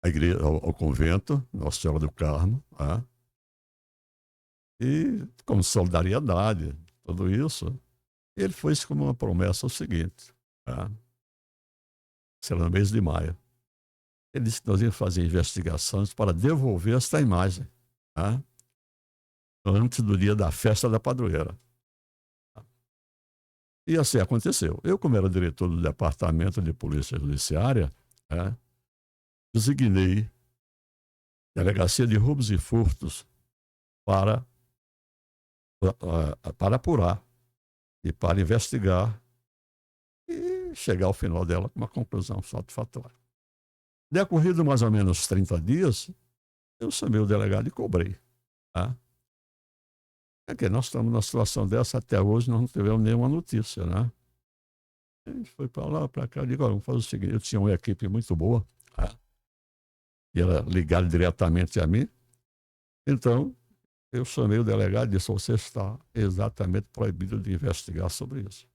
à igreja, ao convento Nossa Senhora do Carmo, e com solidariedade, tudo isso, ele fez como uma promessa o seguinte, será no mês de maio. Ele disse que nós íamos fazer investigações para devolver esta imagem, antes do dia da festa da padroeira. E assim aconteceu. Eu, como era diretor do Departamento de Polícia Judiciária, designei Delegacia de Roubos e Furtos para apurar e para investigar e chegar ao final dela com uma conclusão satisfatória. Decorrido mais ou menos 30 dias, eu chamei o delegado e cobrei. É que nós estamos numa situação dessa, até hoje nós não tivemos nenhuma notícia, né? A gente foi para lá, para cá, eu digo, vamos fazer o seguinte, eu tinha uma equipe muito boa, e ela ligada diretamente a mim, então eu chamei o delegado e disse, você está exatamente proibido de investigar sobre isso.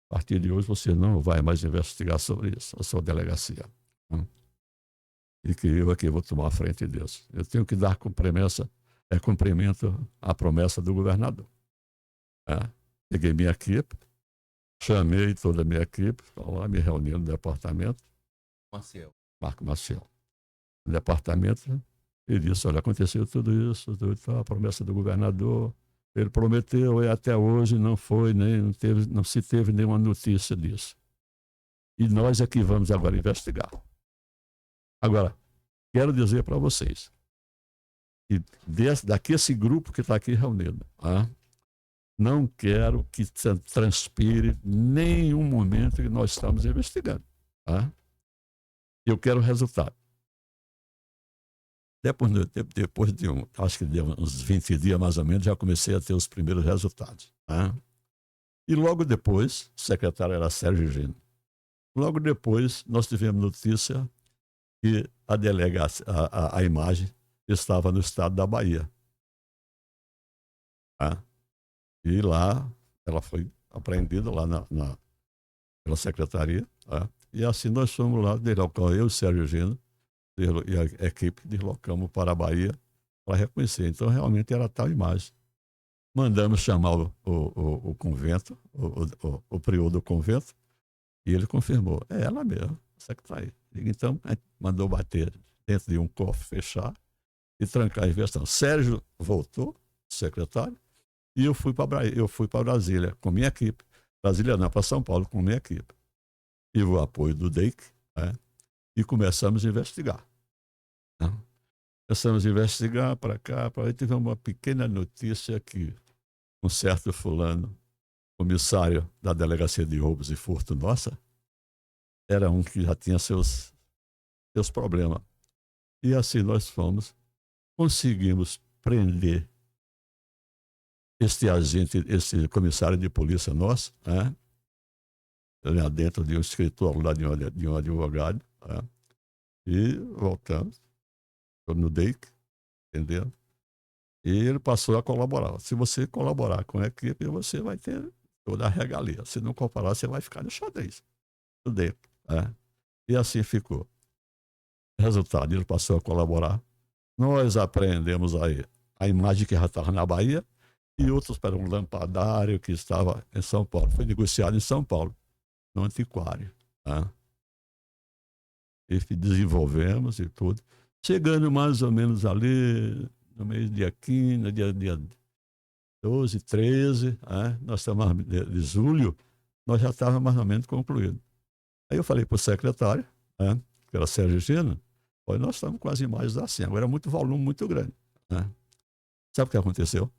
A partir de hoje você não vai mais investigar sobre isso, a sua delegacia. E que eu aqui vou tomar a frente disso. Eu tenho que dar cumprimento à promessa do governador. Peguei minha equipe, chamei toda a minha equipe, lá me reuni no departamento. Marco Maciel. No departamento, e disse, olha, aconteceu tudo isso, a promessa do governador, ele prometeu e até hoje não foi, não se teve nenhuma notícia disso. E nós é que vamos agora investigar. Agora, quero dizer para vocês, que daqui esse grupo que está aqui reunido, não quero que transpire nenhum momento que nós estamos investigando. Eu quero resultado. Depois de acho que deu uns 20 dias mais ou menos, já comecei a ter os primeiros resultados. E logo depois, o secretário era Sérgio Gino. Logo depois, nós tivemos notícia que a imagem estava no estado da Bahia. E lá, ela foi apreendida lá pela secretaria. Tá? E assim nós fomos lá, deslocamos, eu e o Sérgio Gino, e a equipe deslocamos para a Bahia para reconhecer. Então, realmente era tal imagem. Mandamos chamar o convento, o prior do convento, e ele confirmou. É ela mesmo, essa que está aí. Então, a gente mandou bater dentro de um cofre, fechar e trancar a investigação. Sérgio voltou, secretário, e eu fui para Brasília com minha equipe. Brasília não, para São Paulo com minha equipe. Tive o apoio do DEIC, né? E começamos a investigar. Né? Começamos a investigar para cá, para aí. Tivemos uma pequena notícia que um certo fulano, comissário da Delegacia de Roubos e Furto nossa, era um que já tinha seus problemas. E assim nós fomos, conseguimos prender este agente, esse comissário de polícia nosso, né? Lá dentro de um escritório lá de um advogado, né? E voltamos no DEIC, entendeu? E ele passou a colaborar. Se você colaborar com a equipe, você vai ter toda a regalia. Se não cooperar, você vai ficar no xadrez, no DEIC, né? E assim ficou. Resultado, ele passou a colaborar. Nós apreendemos aí a imagem que já estava na Bahia e outros para um lampadário que estava em São Paulo. Foi negociado em São Paulo, no antiquário. Né? E desenvolvemos e tudo. Chegando mais ou menos ali, no mês dia 15, dia 12, 13, né? Nós estamos de julho, nós já estávamos mais ou menos concluídos. Aí eu falei para o secretário, né? Que era Sérgio Gino, olha, nós estamos com as imagens assim, agora é muito volume, muito grande. Né? Sabe o que aconteceu?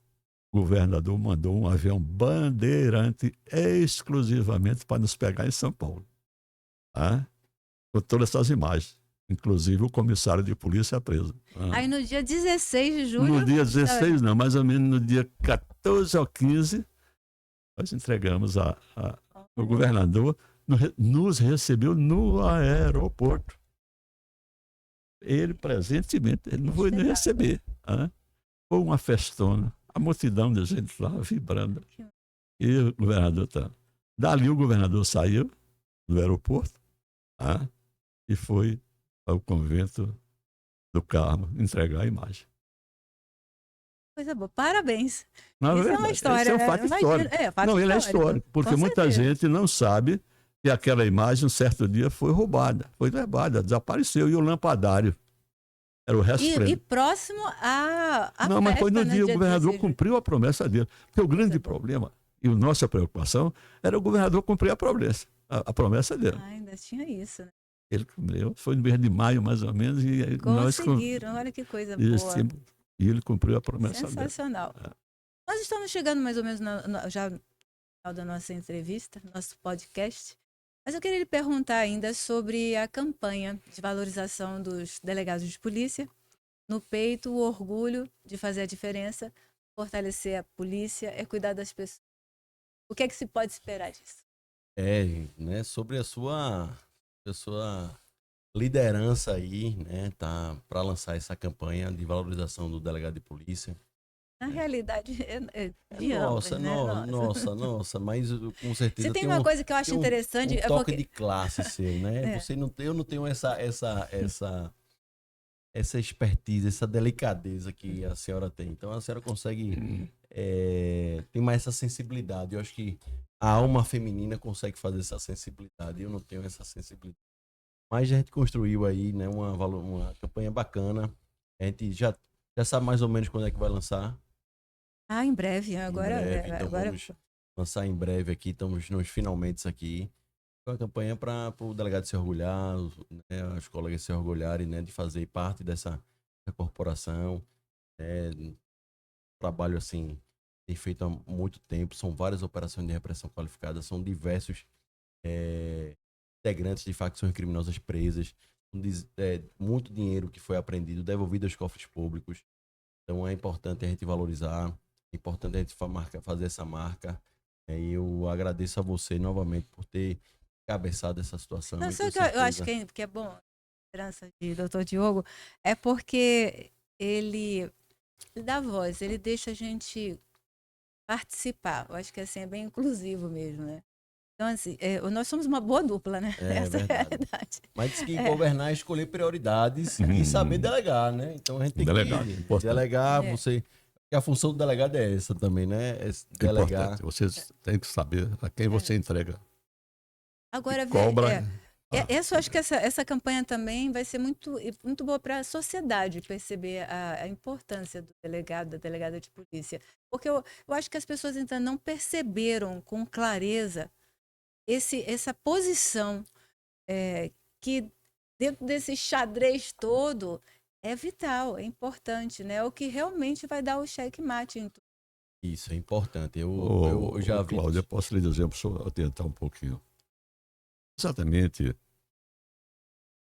O governador mandou um avião bandeirante exclusivamente para nos pegar em São Paulo. Tá? Com todas essas imagens. Inclusive o comissário de polícia preso.
Aí no dia 16 de julho...
No dia 16 não, mais ou menos no dia 14 ou 15, nós entregamos o governador, nos recebeu no aeroporto. Ele presentemente, ele não foi nem receber. Né? Foi uma festona, a multidão de gente lá vibrando. E o governador tá. Dali o governador saiu do aeroporto, tá? E foi ao convento do Carmo entregar a imagem.
Coisa boa, parabéns.
Não,
Isso
é
é uma história.
Esse é um fato histórico. Não, ele é histórico, porque muita gente não sabe que aquela imagem, um certo dia, foi roubada, desapareceu. E o lampadário era o resto
e próximo à
não,
festa,
mas foi no
né,
dia o governador cumpriu a promessa dele. Porque o grande problema, e a nossa preocupação, era o governador cumprir a promessa dele.
Ah, ainda tinha isso, né?
Ele cumpriu, foi no mês de maio, mais ou menos, e
conseguiram, olha que coisa boa.
E ele cumpriu a promessa dele.
Sensacional. Nós estamos chegando mais ou menos já no final da nossa entrevista, nosso podcast. Mas eu queria lhe perguntar ainda sobre a campanha de valorização dos delegados de polícia. No peito, o orgulho de fazer a diferença, fortalecer a polícia, é cuidar das pessoas. O que é que se pode esperar disso?
Né, sobre a sua liderança aí, né, tá para lançar essa campanha de valorização do delegado de polícia.
Na realidade, de ambos, né?
Nossa, mas com certeza
você tem uma coisa que eu acho interessante.
Um toque de classe seu, né? Eu não tenho essa expertise, essa delicadeza que a senhora tem. Então a senhora consegue tem mais essa sensibilidade. Eu acho que a alma feminina consegue fazer essa sensibilidade. Eu não tenho essa sensibilidade. Mas a gente construiu aí, né, uma campanha bacana. A gente já sabe mais ou menos quando é que vai lançar.
Em breve.
Então vamos lançar em breve aqui. Estamos nos finalmente aqui. Uma campanha para o delegado se orgulhar, né, os colegas se orgulharem, né, de fazer parte dessa corporação. Trabalho assim, tem feito há muito tempo. São várias operações de repressão qualificada. São diversos integrantes de facções criminosas presas. Muito dinheiro que foi apreendido, devolvido aos cofres públicos. Então é importante a gente valorizar. É importante a gente fazer essa marca. E eu agradeço a você novamente por ter cabeçado essa situação.
Não, só que eu acho que é bom, a esperança de Dr. Diogo, é porque ele dá voz, ele deixa a gente participar. Eu acho que assim é bem inclusivo mesmo, né? Então, assim, nós somos uma boa dupla, né?
É
Essa é a
verdade.
realidade.
Mas diz que
É,
governar é escolher prioridades e saber delegar, né? Então a gente tem
Delegado,
que
importante.
delegar,
é.
você. Porque a função do delegado é essa também, né? É
É
delegar.
importante. Você tem que saber a quem
É.
você entrega e
Agora,
cobra.
essa, eu acho que essa campanha também vai ser muito boa para a sociedade perceber a importância do delegado, da delegada de polícia. Porque eu acho que as pessoas ainda não perceberam com clareza essa posição que dentro desse xadrez todo é vital, é importante, né? É o que realmente vai dar o checkmate em tudo.
Isso é importante. Eu já
Ô,
vi.
Cláudia, posso lhe dizer, para eu adiantar um pouquinho. Exatamente,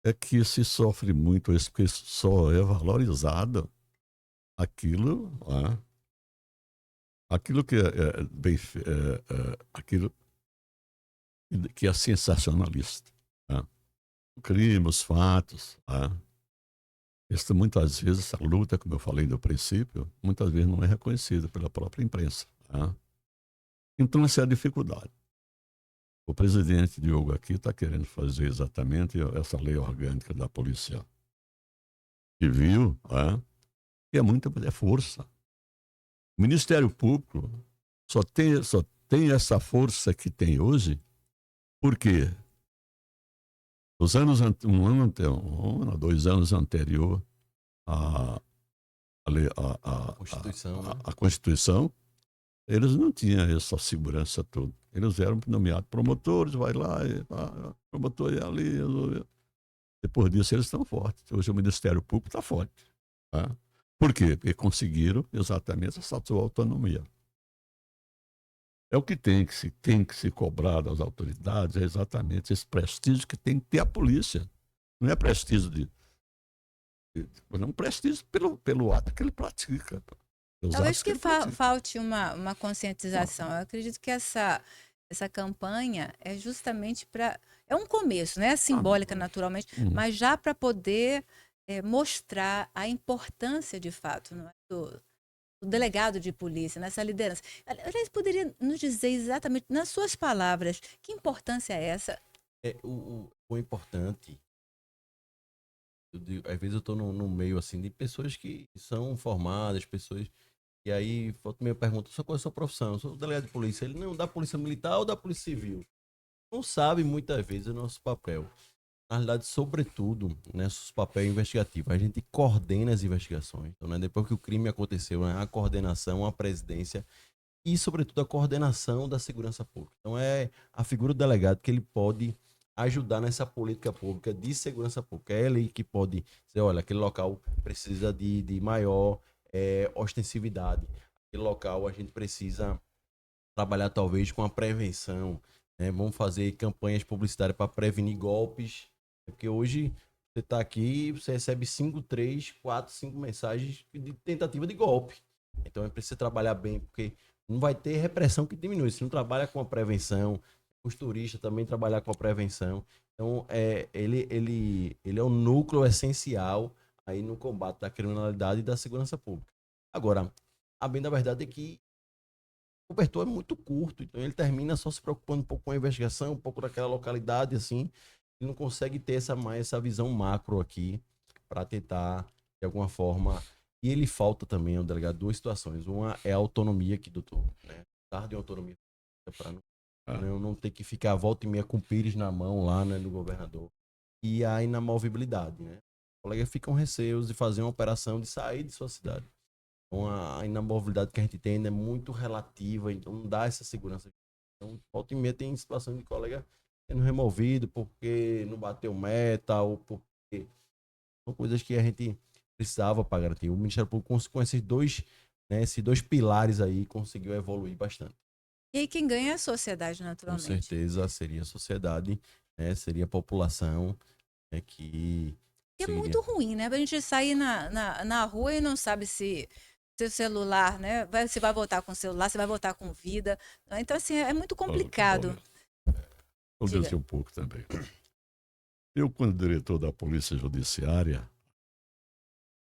é que se sofre muito isso, porque só é valorizado aquilo, né? Aquilo que é bem, aquilo que é sensacionalista, né? O crime, os fatos, né? Muitas vezes essa luta, como eu falei no princípio, muitas vezes não é reconhecida pela própria imprensa, né? Então essa é a dificuldade. O presidente Diogo aqui está querendo fazer exatamente essa lei orgânica da Polícia Civil, né? Que é muita força. O Ministério Público só tem essa força que tem hoje porque um ano, 2 anos anterior à, à, lei-
Constituição, né?
à Constituição, eles não tinham essa segurança toda. Eles eram nomeados promotores, vai lá, promotor ia ali, resolveu. Depois disso eles estão fortes. Hoje o Ministério Público está forte. Tá? Por quê? Porque conseguiram exatamente essa sua autonomia. É o que tem que se cobrar das autoridades, é exatamente esse prestígio que tem que ter a polícia. Não é prestígio não, prestígio pelo ato que ele pratica. Os
Talvez
atos que
que
ele pratica.
falte uma conscientização. Eu acredito que essa campanha é justamente para. É um começo, né? É
Ah,
simbólica, naturalmente,
hum.
mas já para poder mostrar a importância de fato, não é? Do delegado de polícia, nessa liderança. Aliás, poderia nos dizer exatamente, nas suas palavras, que importância é essa?
O importante, às vezes eu tô no meio assim de pessoas que são formadas, pessoas. E aí, volta e meia pergunta, qual é a sua profissão? Eu sou delegado de polícia. Ele, não, da polícia militar ou da polícia civil? Não sabe muitas vezes o nosso papel. Na realidade, sobretudo, nossos papéis investigativos. A gente coordena as investigações. Então, né, depois que o crime aconteceu, né, a coordenação, a presidência e, sobretudo, a coordenação da segurança pública. Então, é a figura do delegado que ele pode ajudar nessa política pública de segurança pública. É ele que pode dizer, olha, aquele local precisa de maior ostensividade. Aquele local a gente precisa trabalhar talvez com a prevenção, né? Vamos fazer campanhas publicitárias para prevenir golpes, porque hoje você está aqui, você recebe 5, 3, 4, 5 mensagens de tentativa de golpe. Então é preciso trabalhar bem, porque não vai ter repressão que diminui. Se não trabalha com a prevenção, os turistas também trabalhar com a prevenção. Então ele é o núcleo essencial aí no combate da criminalidade e da segurança pública. Agora, a bem da verdade é que o cobertor é muito curto, então ele termina só se preocupando um pouco com a investigação, um pouco daquela localidade, assim, ele não consegue ter essa visão macro aqui para tentar, de alguma forma, e ele falta também ao delegado duas situações. Uma é a autonomia que doutor, né? Dar de autonomia para não ter que ficar volta e meia com o pires na mão lá, né, do governador. E a inamovibilidade, né? Os colegas ficam receosos de fazer uma operação de sair de sua cidade. Então, a inamovilidade que a gente tem ainda é muito relativa, então não dá essa segurança. Então, volta e meia tem situação de colega sendo removido porque não bateu meta ou porque são coisas que a gente precisava para garantir. O Ministério Público, com esses dois pilares aí, conseguiu evoluir bastante.
E aí quem ganha é a sociedade,
Com
naturalmente.
certeza seria a sociedade, né? Seria a população, né, que
E é
conseguiria.
muito ruim, né? A gente sair na rua e não sabe se seu celular, né? Se vai voltar com celular, se vai voltar com vida. Então, assim, é muito complicado.
Cláudia, vou
Diga.
dizer um pouco também. Eu, quando diretor da Polícia Judiciária,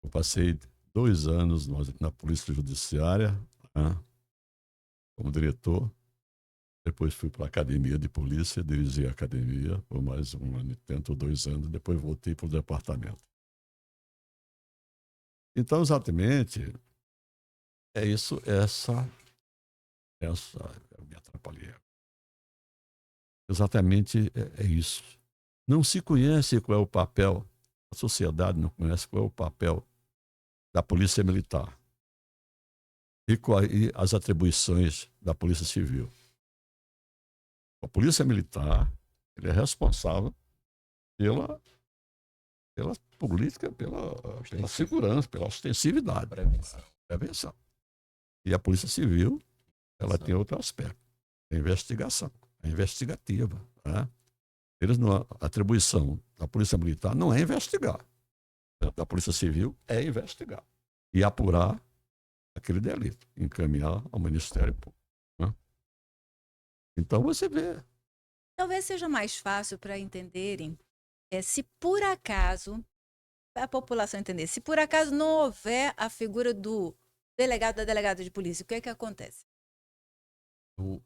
eu passei 2 anos na Polícia Judiciária, né? como diretor. Depois fui para a academia de polícia, dirigi a academia por mais 1 ano e tanto, ou 2 anos. Depois voltei para o departamento. Então, exatamente, é isso, eu me atrapalhei. Exatamente é isso. Não se conhece qual é o papel, a sociedade não conhece qual é o papel da polícia militar e as atribuições da polícia civil. A polícia militar, ele é responsável pela política, pela segurança, pela ostensividade. Prevenção. E a polícia civil, ela tem outro aspecto, a investigação, é investigativa. Né? A atribuição da polícia militar não é investigar. Da polícia civil é investigar e apurar aquele delito, encaminhar ao Ministério Público. Né? Então você vê.
Talvez seja mais fácil para entenderem se por acaso, a população entender, se por acaso não houver a figura do delegado, da delegada de polícia, o que é que acontece?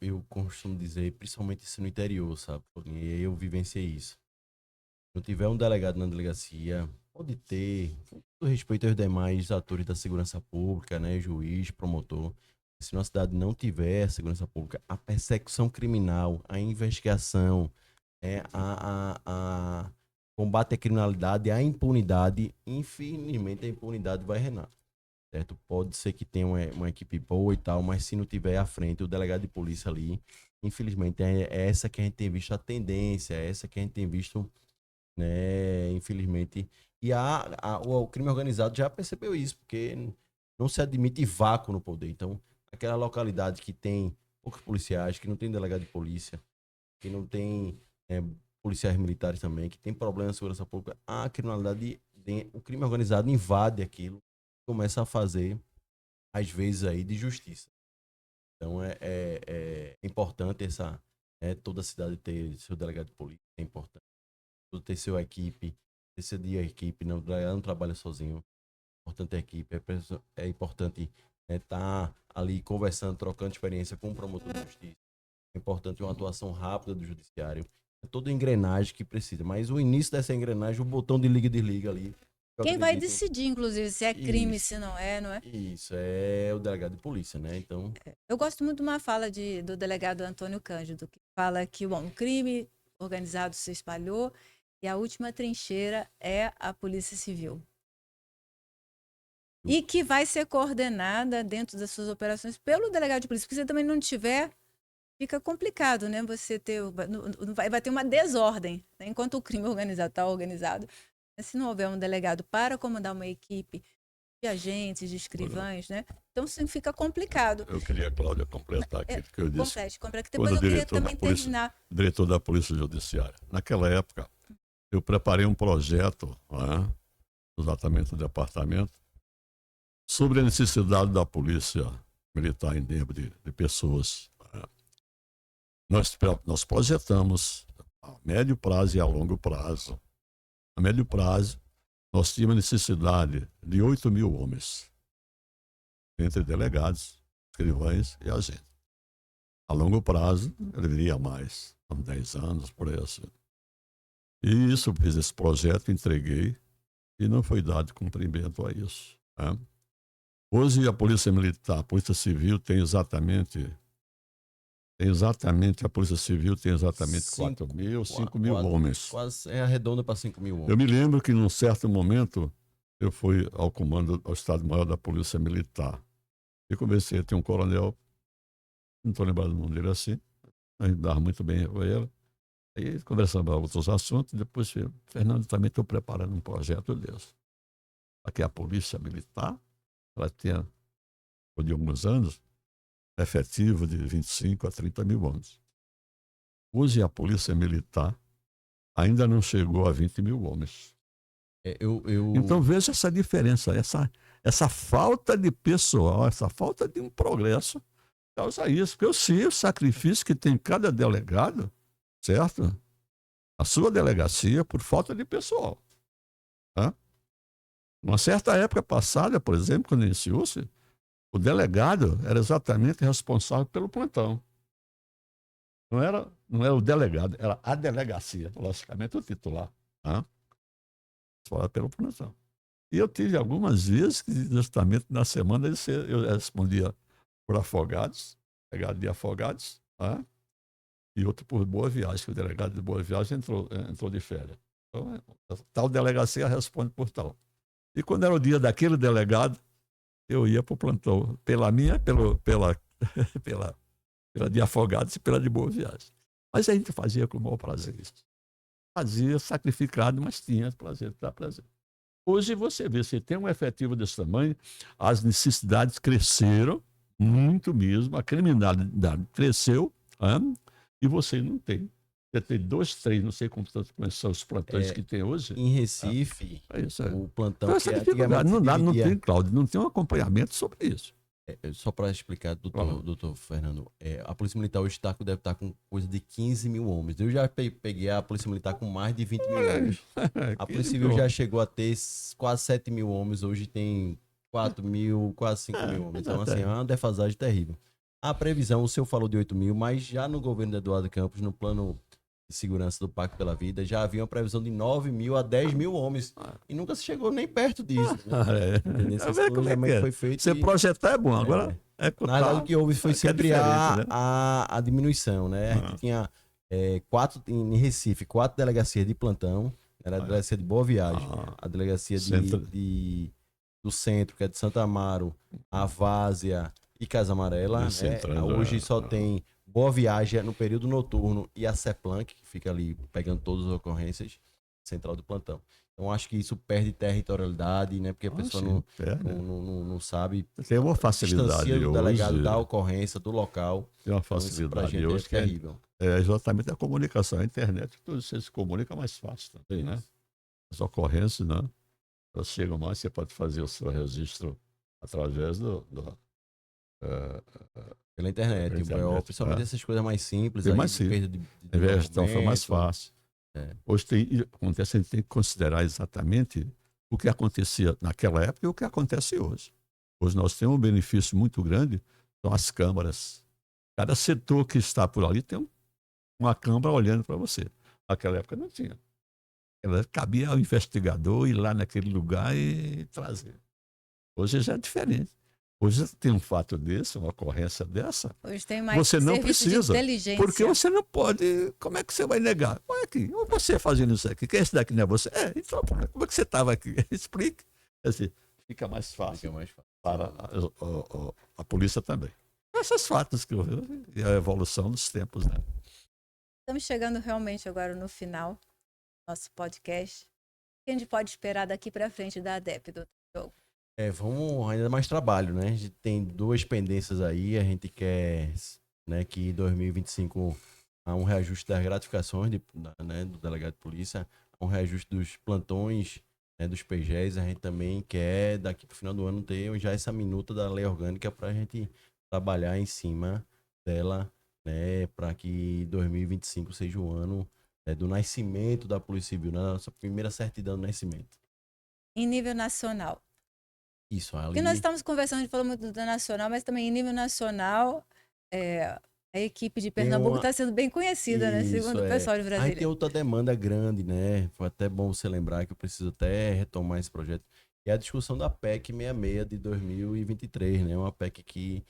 Eu costumo dizer, principalmente isso no interior, sabe? E eu vivenciei isso. Se não tiver um delegado na delegacia, pode ter, com todo respeito aos demais atores da segurança pública, né? Juiz, promotor. Se na cidade não tiver segurança pública, a persecução criminal, a investigação, a combate à criminalidade, a impunidade, infelizmente a impunidade vai reinar. Certo? Pode ser que tenha uma equipe boa e tal, mas se não tiver à frente o delegado de polícia ali, infelizmente é essa que a gente tem visto a tendência, é essa que a gente tem visto, né, infelizmente. E o crime organizado já percebeu isso, porque não se admite vácuo no poder. Então, aquela localidade que tem poucos policiais, que não tem delegado de polícia, que não tem policiais militares também, que tem problema de segurança pública, a criminalidade, o crime organizado invade aquilo, começa a fazer, às vezes, aí de justiça. Então, é importante toda a cidade ter seu delegado de polícia, é importante. Ter sua equipe, ter seu dia a equipe, não, o delegado não trabalha sozinho. É importante a equipe, é importante estar ali conversando, trocando experiência com o promotor de justiça. É importante uma atuação rápida do judiciário. É toda engrenagem que precisa. Mas o início dessa engrenagem, o botão de liga e desliga ali.
Quem vai decidir, inclusive, se é crime, se não é, não é?
Isso, é o delegado de polícia, né? Então...
Eu gosto muito de uma fala do delegado Antônio Cândido, que fala que bom, o crime organizado se espalhou e a última trincheira é a Polícia Civil. E que vai ser coordenada dentro das suas operações pelo delegado de polícia. Porque se você também não tiver, fica complicado, né? Você vai ter uma desordem. Né? Enquanto o crime organizado está organizado, se não houver um delegado para comandar uma equipe de agentes, de escrivães, né? Então, isso fica complicado.
Eu queria, Cláudia, completar aquilo que eu disse.
Complete. Depois eu queria também terminar.
Diretor da Polícia Judiciária. Naquela época, eu preparei um projeto, né, exatamente do departamento, sobre a necessidade da polícia militar em termos de pessoas. Né. Nós projetamos a médio prazo e a longo prazo. A médio prazo, nós tínhamos necessidade de 8.000 homens, entre delegados, escrivães e agentes. A longo prazo, ele viria mais, 10 anos, por aí assim. E isso, fiz esse projeto, entreguei, e não foi dado cumprimento a isso. Né? Hoje, a Polícia Militar, a Polícia Civil tem exatamente a Polícia Civil tem exatamente 5.000 homens.
Quase arredonda para 5.000 homens.
Eu me lembro que, num certo momento, eu fui ao comando, ao Estado-Maior da Polícia Militar. E comecei a ter um coronel, não estou lembrado do nome dele assim, a gente dava muito bem com ele. Aí conversamos outros assuntos, depois, Fernando, também estou preparando um projeto desse. Aqui a Polícia Militar, ela tinha, por de alguns anos, efetivo de 25 a 30 mil homens. Hoje a Polícia Militar ainda não chegou a 20.000 homens. Então veja essa diferença, essa falta de pessoal, essa falta de um progresso causa isso. Porque eu sei o sacrifício que tem cada delegado, certo? A sua delegacia por falta de pessoal. Tá? Uma certa época passada, por exemplo, quando iniciou-se, O delegado era exatamente responsável pelo plantão. Não era o delegado, era a delegacia, logicamente o titular. Tá? Responsável pelo plantão. E eu tive algumas vezes que, justamente na semana, eu respondia por Afogados, delegado de Afogados, tá? E outro por Boa Viagem, que o delegado de Boa Viagem entrou de férias. Então, tal delegacia responde por tal. E quando era o dia daquele delegado, eu ia para o plantão, pela de Afogados e pela de Boa Viagem. Mas a gente fazia com o maior prazer isso. Fazia sacrificado, mas tinha prazer, dá prazer. Hoje você vê, você tem um efetivo desse tamanho, as necessidades cresceram muito mesmo, a criminalidade cresceu, e você não tem. Você tem 2, 3, não sei como são os plantões que tem hoje.
Em Recife,
isso,
o plantão
então,
que
essa dificuldade não
dividia...
tem, Cláudio, não tem um acompanhamento sobre isso.
Só para explicar, doutor Fernando, a Polícia Militar hoje deve estar com coisa de 15 mil homens. Eu já peguei a Polícia Militar com mais de 20 mil homens. A Polícia Civil já chegou a ter quase 7 mil homens, hoje tem 4 mil, quase 5 mil homens. Então, assim, é uma defasagem terrível. A previsão, o senhor falou de 8 mil, mas já no governo de Eduardo Campos, no plano de segurança do Pacto pela Vida, já havia uma previsão de 9 mil a 10 mil homens. E nunca se chegou nem perto disso. Né? Esse planejamento foi feito.
Você projetar é bom, agora
na verdade, o que houve foi sempre a diminuição, né? A gente tinha 4 em Recife, 4 delegacias de plantão. Era a delegacia de Boa Viagem, a delegacia do centro, que é de Santa Amaro, a Várzea e Casa Amarela. Né? Hoje só tem Boa Viagem no período noturno e a CEPLAN, que fica ali pegando todas as ocorrências, central do plantão. Então, acho que isso perde territorialidade, né? Porque a pessoa não sabe.
Tem uma facilidade
distancia do delegado da ocorrência, do local.
Tem uma facilidade
então,
hoje
que é terrível.
É exatamente a comunicação. A internet, você se comunica mais fácil também, né? As ocorrências, né? Elas chegam mais, você pode fazer o seu registro através
pela internet. Principalmente essas coisas mais simples.
Mais simples. Então foi mais fácil. Hoje a gente tem que considerar exatamente o que acontecia naquela época e o que acontece hoje. Hoje nós temos um benefício muito grande, são as câmaras. Cada setor que está por ali tem uma câmara olhando para você. Naquela época não tinha. Cabia ao investigador ir lá naquele lugar e trazer. Hoje já é diferente. Hoje tem um fato desse, uma ocorrência dessa.
Hoje tem mais
você não precisa,
de inteligência.
porque você não pode. Como é que você vai negar? Olha aqui, você fazendo isso aqui, quem é esse daqui não é você? Então como é que você estava aqui? Explique. Assim, fica mais fácil para a polícia também. Esses fatos que eu vi e a evolução dos tempos, né?
Estamos chegando realmente agora no final do nosso podcast. O que a gente pode esperar daqui para frente da ADEP, doutor Diogo?
Vamos ainda mais trabalho, né? A gente tem 2 pendências aí, a gente quer, né, que em 2025 há um reajuste das gratificações do delegado de polícia, um reajuste dos plantões, né, dos PGs. A gente também quer, daqui para o final do ano, ter já essa minuta da lei orgânica para a gente trabalhar em cima dela, né, para que 2025 seja o ano do nascimento da Polícia Civil, né, nossa primeira certidão do nascimento.
Em nível nacional.
Isso, ali...
Porque nós estamos conversando, a gente falou muito do nacional, mas também em nível nacional, a equipe de Pernambuco está sendo bem conhecida, né? Segundo o pessoal de Brasília.
Aí tem outra demanda grande, né? Foi até bom você lembrar que eu preciso até retomar esse projeto, que é a discussão da PEC 66 de 2023, né? Uma PEC que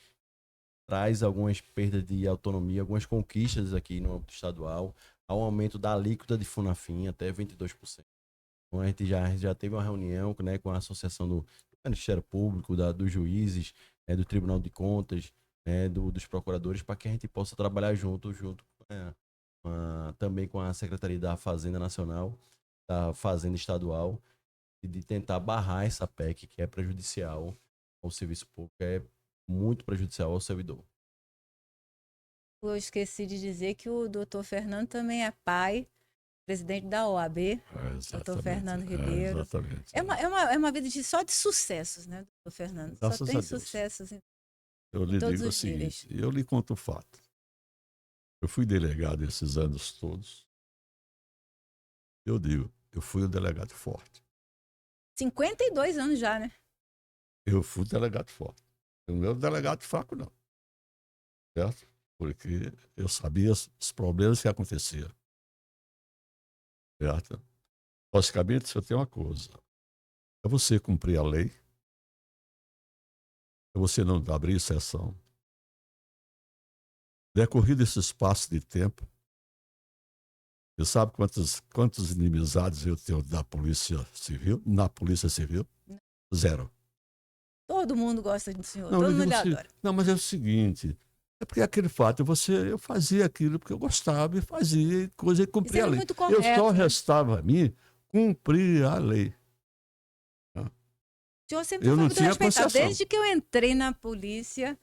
traz algumas perdas de autonomia, algumas conquistas aqui no âmbito estadual, ao aumento da alíquota de Funafim até 22%. Então a gente já teve uma reunião, né, com a associação do Ministério Público, dos juízes, do Tribunal de Contas, dos procuradores, para que a gente possa trabalhar junto também com a Secretaria da Fazenda Nacional, da Fazenda Estadual, e de tentar barrar essa PEC que é prejudicial ao serviço público, é muito prejudicial ao servidor.
Eu esqueci de dizer que o doutor Fernando também é pai, presidente da OAB, doutor Fernando Ribeiro.
Exatamente.
É uma vida só de sucessos, né, doutor Fernando?
Graças
só tem sucessos em
eu lhe
todos
digo
os
assim,
níveis.
eu lhe conto o fato. Eu fui delegado esses anos todos. Eu digo, eu fui um delegado forte.
52 anos já, né?
Eu fui delegado forte. Eu não era um delegado fraco, não. Certo? Porque eu sabia os problemas que aconteciam. Certo? Logicamente, só tem uma coisa. É você cumprir a lei. É você não abrir exceção. Decorrido esse espaço de tempo, você sabe quantas inimizades eu tenho da Polícia Civil? Na Polícia Civil? Zero.
Todo mundo gosta do senhor,
Não,
todo
eu
mundo
digo
lhe
assim,
adora.
não, mas é o seguinte, é porque aquele fato, eu fazia aquilo porque eu gostava e fazia coisa e
E
cumpria a
sempre
lei.
muito
Eu
correto,
só
né?
restava a mim cumprir a lei.
O senhor sempre
Eu
foi
não
muito
tinha
respeitado.
concessão.
Desde que eu entrei na polícia,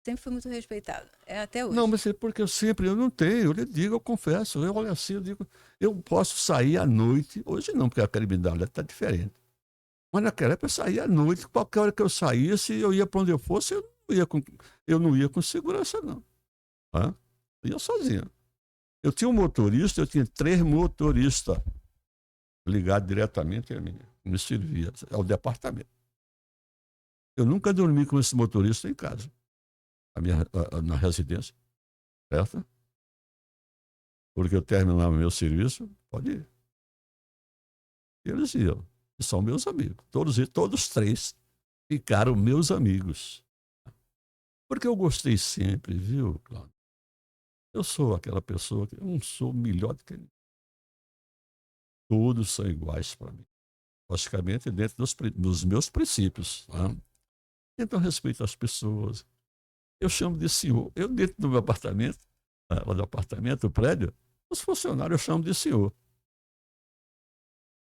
sempre fui muito respeitado. É até hoje.
Não, mas é porque eu não tenho, eu lhe digo, eu confesso, eu olho assim, eu digo, eu posso sair à noite, hoje não, porque a criminalidade está diferente. Mas naquela época eu saía à noite, qualquer hora que eu saísse, eu ia para onde eu fosse, eu não ia com segurança, não. Hã? Eu ia sozinho. Eu tinha um motorista, eu tinha 3 motoristas ligados diretamente a mim. Me servia, ao departamento. Eu nunca dormi com esse motorista em casa, na residência, certo? Porque eu terminava meu serviço, pode ir. E eles iam. E são meus amigos. Todos 3 ficaram meus amigos. Porque eu gostei sempre, viu, Cláudio? Eu sou aquela pessoa que eu não sou melhor do que ninguém. Todos são iguais para mim. Logicamente, dentro dos meus princípios. Tá? Então, respeito às pessoas. Eu chamo de senhor. Eu, dentro do meu apartamento, lá do apartamento, o prédio, os funcionários eu chamo de senhor.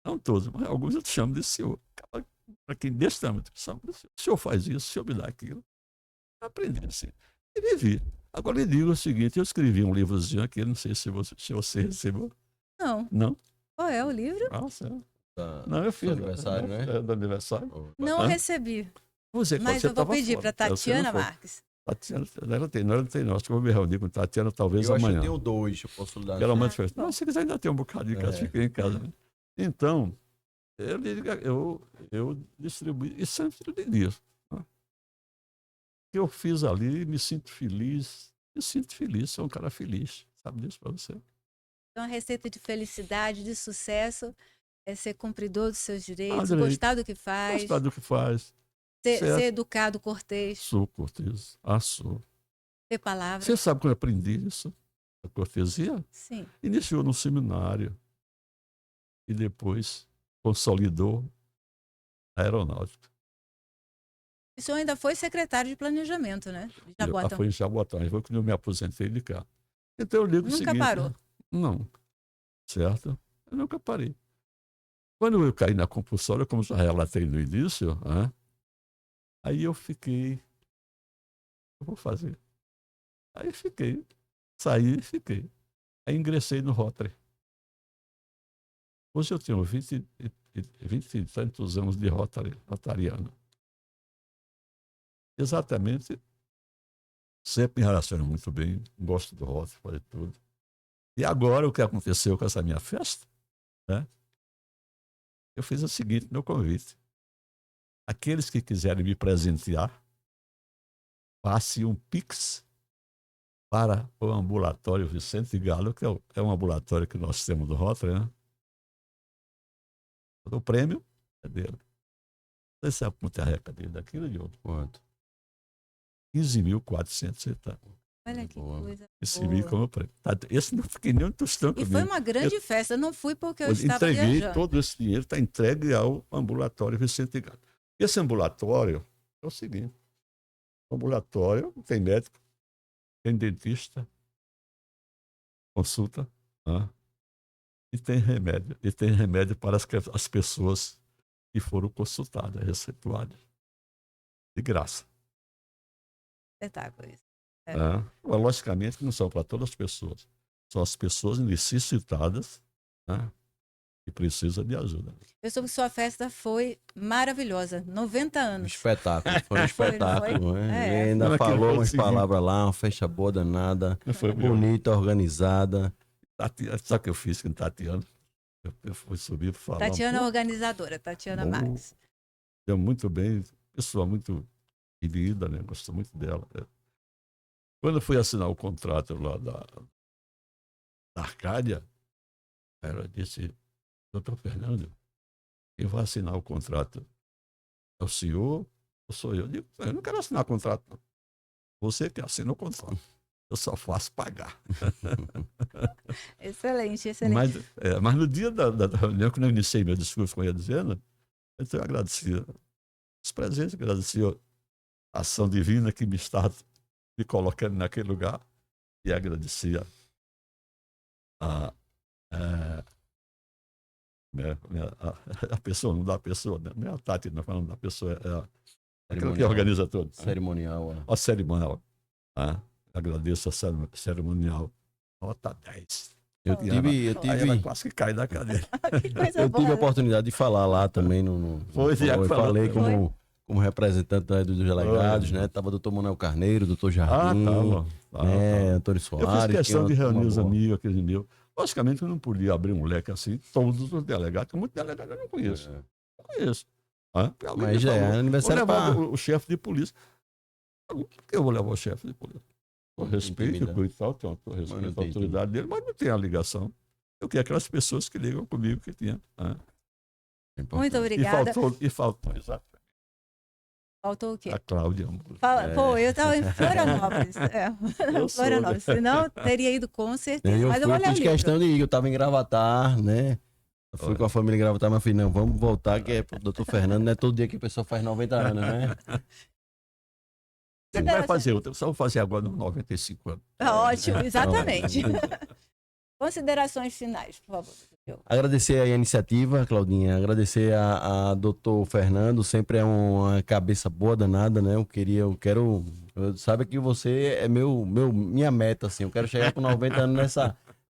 Não todos, mas alguns eu chamo de senhor. Para quem desse tamanho, chamo de senhor. O senhor faz isso, o senhor me dá aquilo. Eu aprendi assim. E vivi. Agora, lhe digo o seguinte: eu escrevi um livrozinho aqui, não sei se você recebeu.
Não.
Não?
Qual é o livro?
Nossa.
Tá.
Não, eu fiz.
Do aniversário, né?
É do aniversário.
Oh,
Não
Hã?
recebi.
Você,
Mas
você
eu vou
estava
pedir
fora.
para
Você não
Tatiana
foi.
Marques.
Tatiana, ela tem, não. Acho que eu vou me reunir com Tatiana talvez
Eu acho que eu
amanhã.
tenho 2, eu posso dar.
Ela manda
tá
festa.
bom.
Não, se quiser ainda tem um bocado de casa, fiquei em casa. Né? Então, eu distribuí, e sempre lhe digo. Né? Eu fiz ali, me sinto feliz, sou um cara feliz. Sabe disso para você?
Então, a receita de felicidade, de sucesso, é ser cumpridor dos seus direitos,
Adorei.
gostar do que faz,
Gostar do que faz.
ser
Certo?
educado, cortês,
Sou cortês. Sou.
ter palavra.
Você sabe como eu aprendi isso? A cortesia?
Sim.
Iniciou no seminário e depois consolidou a aeronáutica.
O senhor ainda foi secretário de planejamento, né? De Jaboatão.
Foi em Jaboatão, aí foi quando eu me aposentei de cá. Então eu ligo o
Nunca
seguinte...
parou?
Não, certo? Eu nunca parei. Quando eu caí na compulsória, como já relatei no início, né? Aí eu fiquei... Eu vou fazer. Aí fiquei. Saí e fiquei. Aí ingressei no Rotary. Hoje eu tenho 20 e tantos anos de rotariano. Exatamente. Sempre me relaciono muito bem. Gosto do Rotary, fazer tudo. E agora o que aconteceu com essa minha festa, né? Eu fiz o seguinte, meu convite. Aqueles que quiserem me presentear, passe um Pix para o ambulatório Vicente Galo, que é um ambulatório que nós temos do Rotary, né? O prêmio é dele. Você sabe quanto é a arrecadei daquilo, Diogo?
Quanto?
15.400 centavos.
Olha que
Boa.
coisa
Recebi
boa.
como prêmio. Esse não fiquei nem um tostão
E
comigo.
foi uma grande festa. Eu não fui porque eu estava
entreguei
viajando.
todo esse dinheiro, está entregue ao ambulatório Vicente Galo. Esse ambulatório é o seguinte: o ambulatório tem médico, tem dentista, consulta, né? E tem remédio. E tem remédio para as pessoas que foram consultadas, receituadas. De graça.
Espetáculo isso. É.
Mas, logicamente, não são para todas as pessoas. São as pessoas necessitadas, né? Que precisam de ajuda.
Eu soube que sua festa foi maravilhosa. 90
Um
anos.
espetáculo, foi um
Foi, não
espetáculo.
foi?
Né?
É.
Ele ainda
Não, aquilo
falou
foi o
umas
seguinte.
palavras lá, uma festa boa danada,
Não foi bonito.
bonita, organizada.
Sabe o que eu fiz com Tatiana? Eu fui subir para falar.
Tatiana organizadora, Tatiana
Bom.
Marques.
Deu muito bem, pessoa muito querida, né? Gosto muito dela. Né? Quando eu fui assinar o contrato lá da Arcádia, ela disse, doutor Fernando, quem vai assinar o contrato é o senhor ou sou eu? Eu digo, eu não quero assinar contrato, não. Você que assina o contrato. Eu só faço pagar.
Excelente, excelente.
Mas no dia da reunião, quando eu iniciei meu discurso, como eu ia dizendo, eu agradeci os presentes, agradeci a ação divina que me está me colocando naquele lugar e agradeci a, a pessoa, não da pessoa, né? Não é a Tati, não falando da pessoa, aquela que organiza tudo.
Cerimonial.
A cerimonial. Agradeço a cerimonial. Nota 10.
Eu tive
Aí ela quase que cai da cadeira.
Que coisa
eu
boa.
tive a oportunidade de falar lá também eu falei como representante, né, dos delegados, né? Tava o doutor Manuel Carneiro, doutor Jardim, né, Antônio Soares.
Eu fiz questão de reunir os amigos, aqueles meus. Logicamente eu não podia abrir um leque assim, todos os delegados, muitos delegados eu não conheço. Não conheço.
Mas já é aniversário
para o chefe de polícia. Por que eu vou levar o chefe de polícia? Eu respeito e tal, eu respeito a autoridade dele, mas não tem a ligação. Eu quero aquelas pessoas que ligam comigo que tinham.
Muito obrigada.
E faltou, exato.
Faltou o quê?
A Cláudia.
Pô, eu estava em Florianópolis. Florianópolis. Senão, teria ido com certeza. Mas eu vou ler o livro.
Questão de ir, eu estava em Gravatar, né? Eu fui com a família em Gravatar, mas falei, não, vamos voltar, que é pro doutor Fernando, não é todo dia que a pessoa faz 90 anos, né?
Você vai fazer outra, só vou fazer agora nos 95 anos.
Ótimo, exatamente. Considerações finais, por favor.
Agradecer a iniciativa, Claudinha, agradecer a doutor Fernando, sempre é uma cabeça boa danada, né? Sabe que você é minha meta, assim, eu quero chegar com 90 anos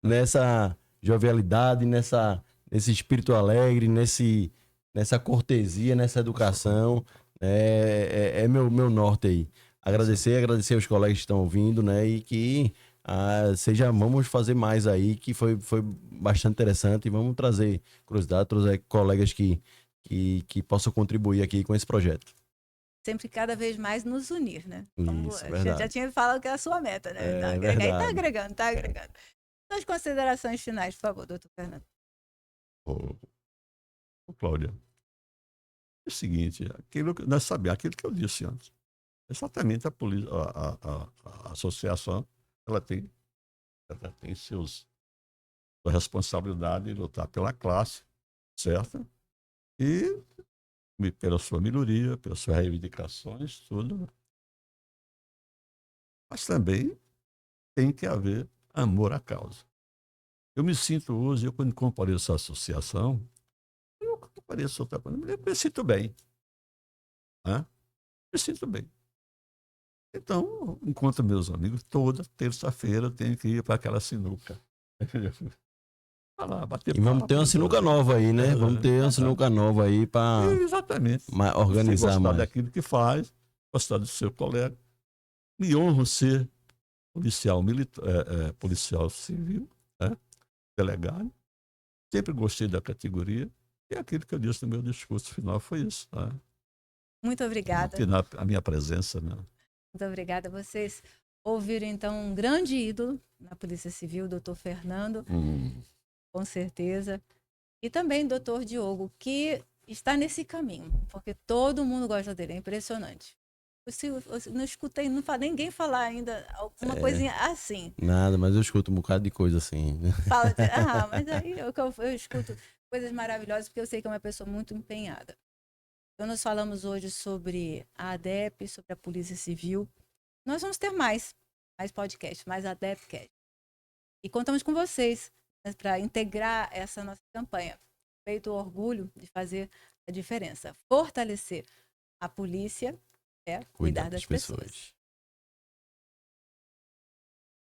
nessa jovialidade, nesse espírito alegre, nessa cortesia, nessa educação, é meu norte aí. Agradecer aos colegas que estão ouvindo, né? E que vamos fazer mais aí, que foi bastante interessante, e vamos trazer curiosidade, trazer colegas que possam contribuir aqui com esse projeto.
Sempre cada vez mais nos unir, né?
Isso, verdade.
Já tinha falado que é a sua meta, né? Tá agregando. As considerações finais, por favor, doutor Fernando.
Cláudia, é o seguinte, aquilo que eu disse antes. Exatamente a associação, ela tem sua responsabilidade de lutar pela classe, certo? E pela sua melhoria, pelas suas reivindicações, tudo. Mas também tem que haver amor à causa. Eu me sinto hoje, quando compareço à associação, eu compareço outra coisa, eu me sinto bem. Me sinto bem. Então, encontro meus amigos, toda terça-feira eu tenho que ir para aquela sinuca.
E vamos ter uma sinuca nova aí, né? Vamos ter uma sinuca nova aí para organizar
gostar
mais.
daquilo que faz, gostar do seu colega. Me honro ser policial civil, delegado. Sempre gostei da categoria. E aquilo que eu disse no meu discurso final foi isso.
Muito obrigada.
A minha presença, né?
Muito obrigada. Vocês ouviram, então, um grande ídolo na Polícia Civil, doutor Fernando, com certeza. E também doutor Diogo, que está nesse caminho, porque todo mundo gosta dele, é impressionante. Eu não escutei ninguém falar ainda alguma coisinha assim.
Nada, mas eu escuto um bocado de coisa assim.
Mas aí eu escuto coisas maravilhosas, porque eu sei que é uma pessoa muito empenhada. Então, nós falamos hoje sobre a ADEP, sobre a Polícia Civil. Nós vamos ter mais podcasts, mais ADEPcast. E contamos com vocês, né, para integrar essa nossa campanha. Feito o orgulho de fazer a diferença. Fortalecer a polícia é cuidar das pessoas.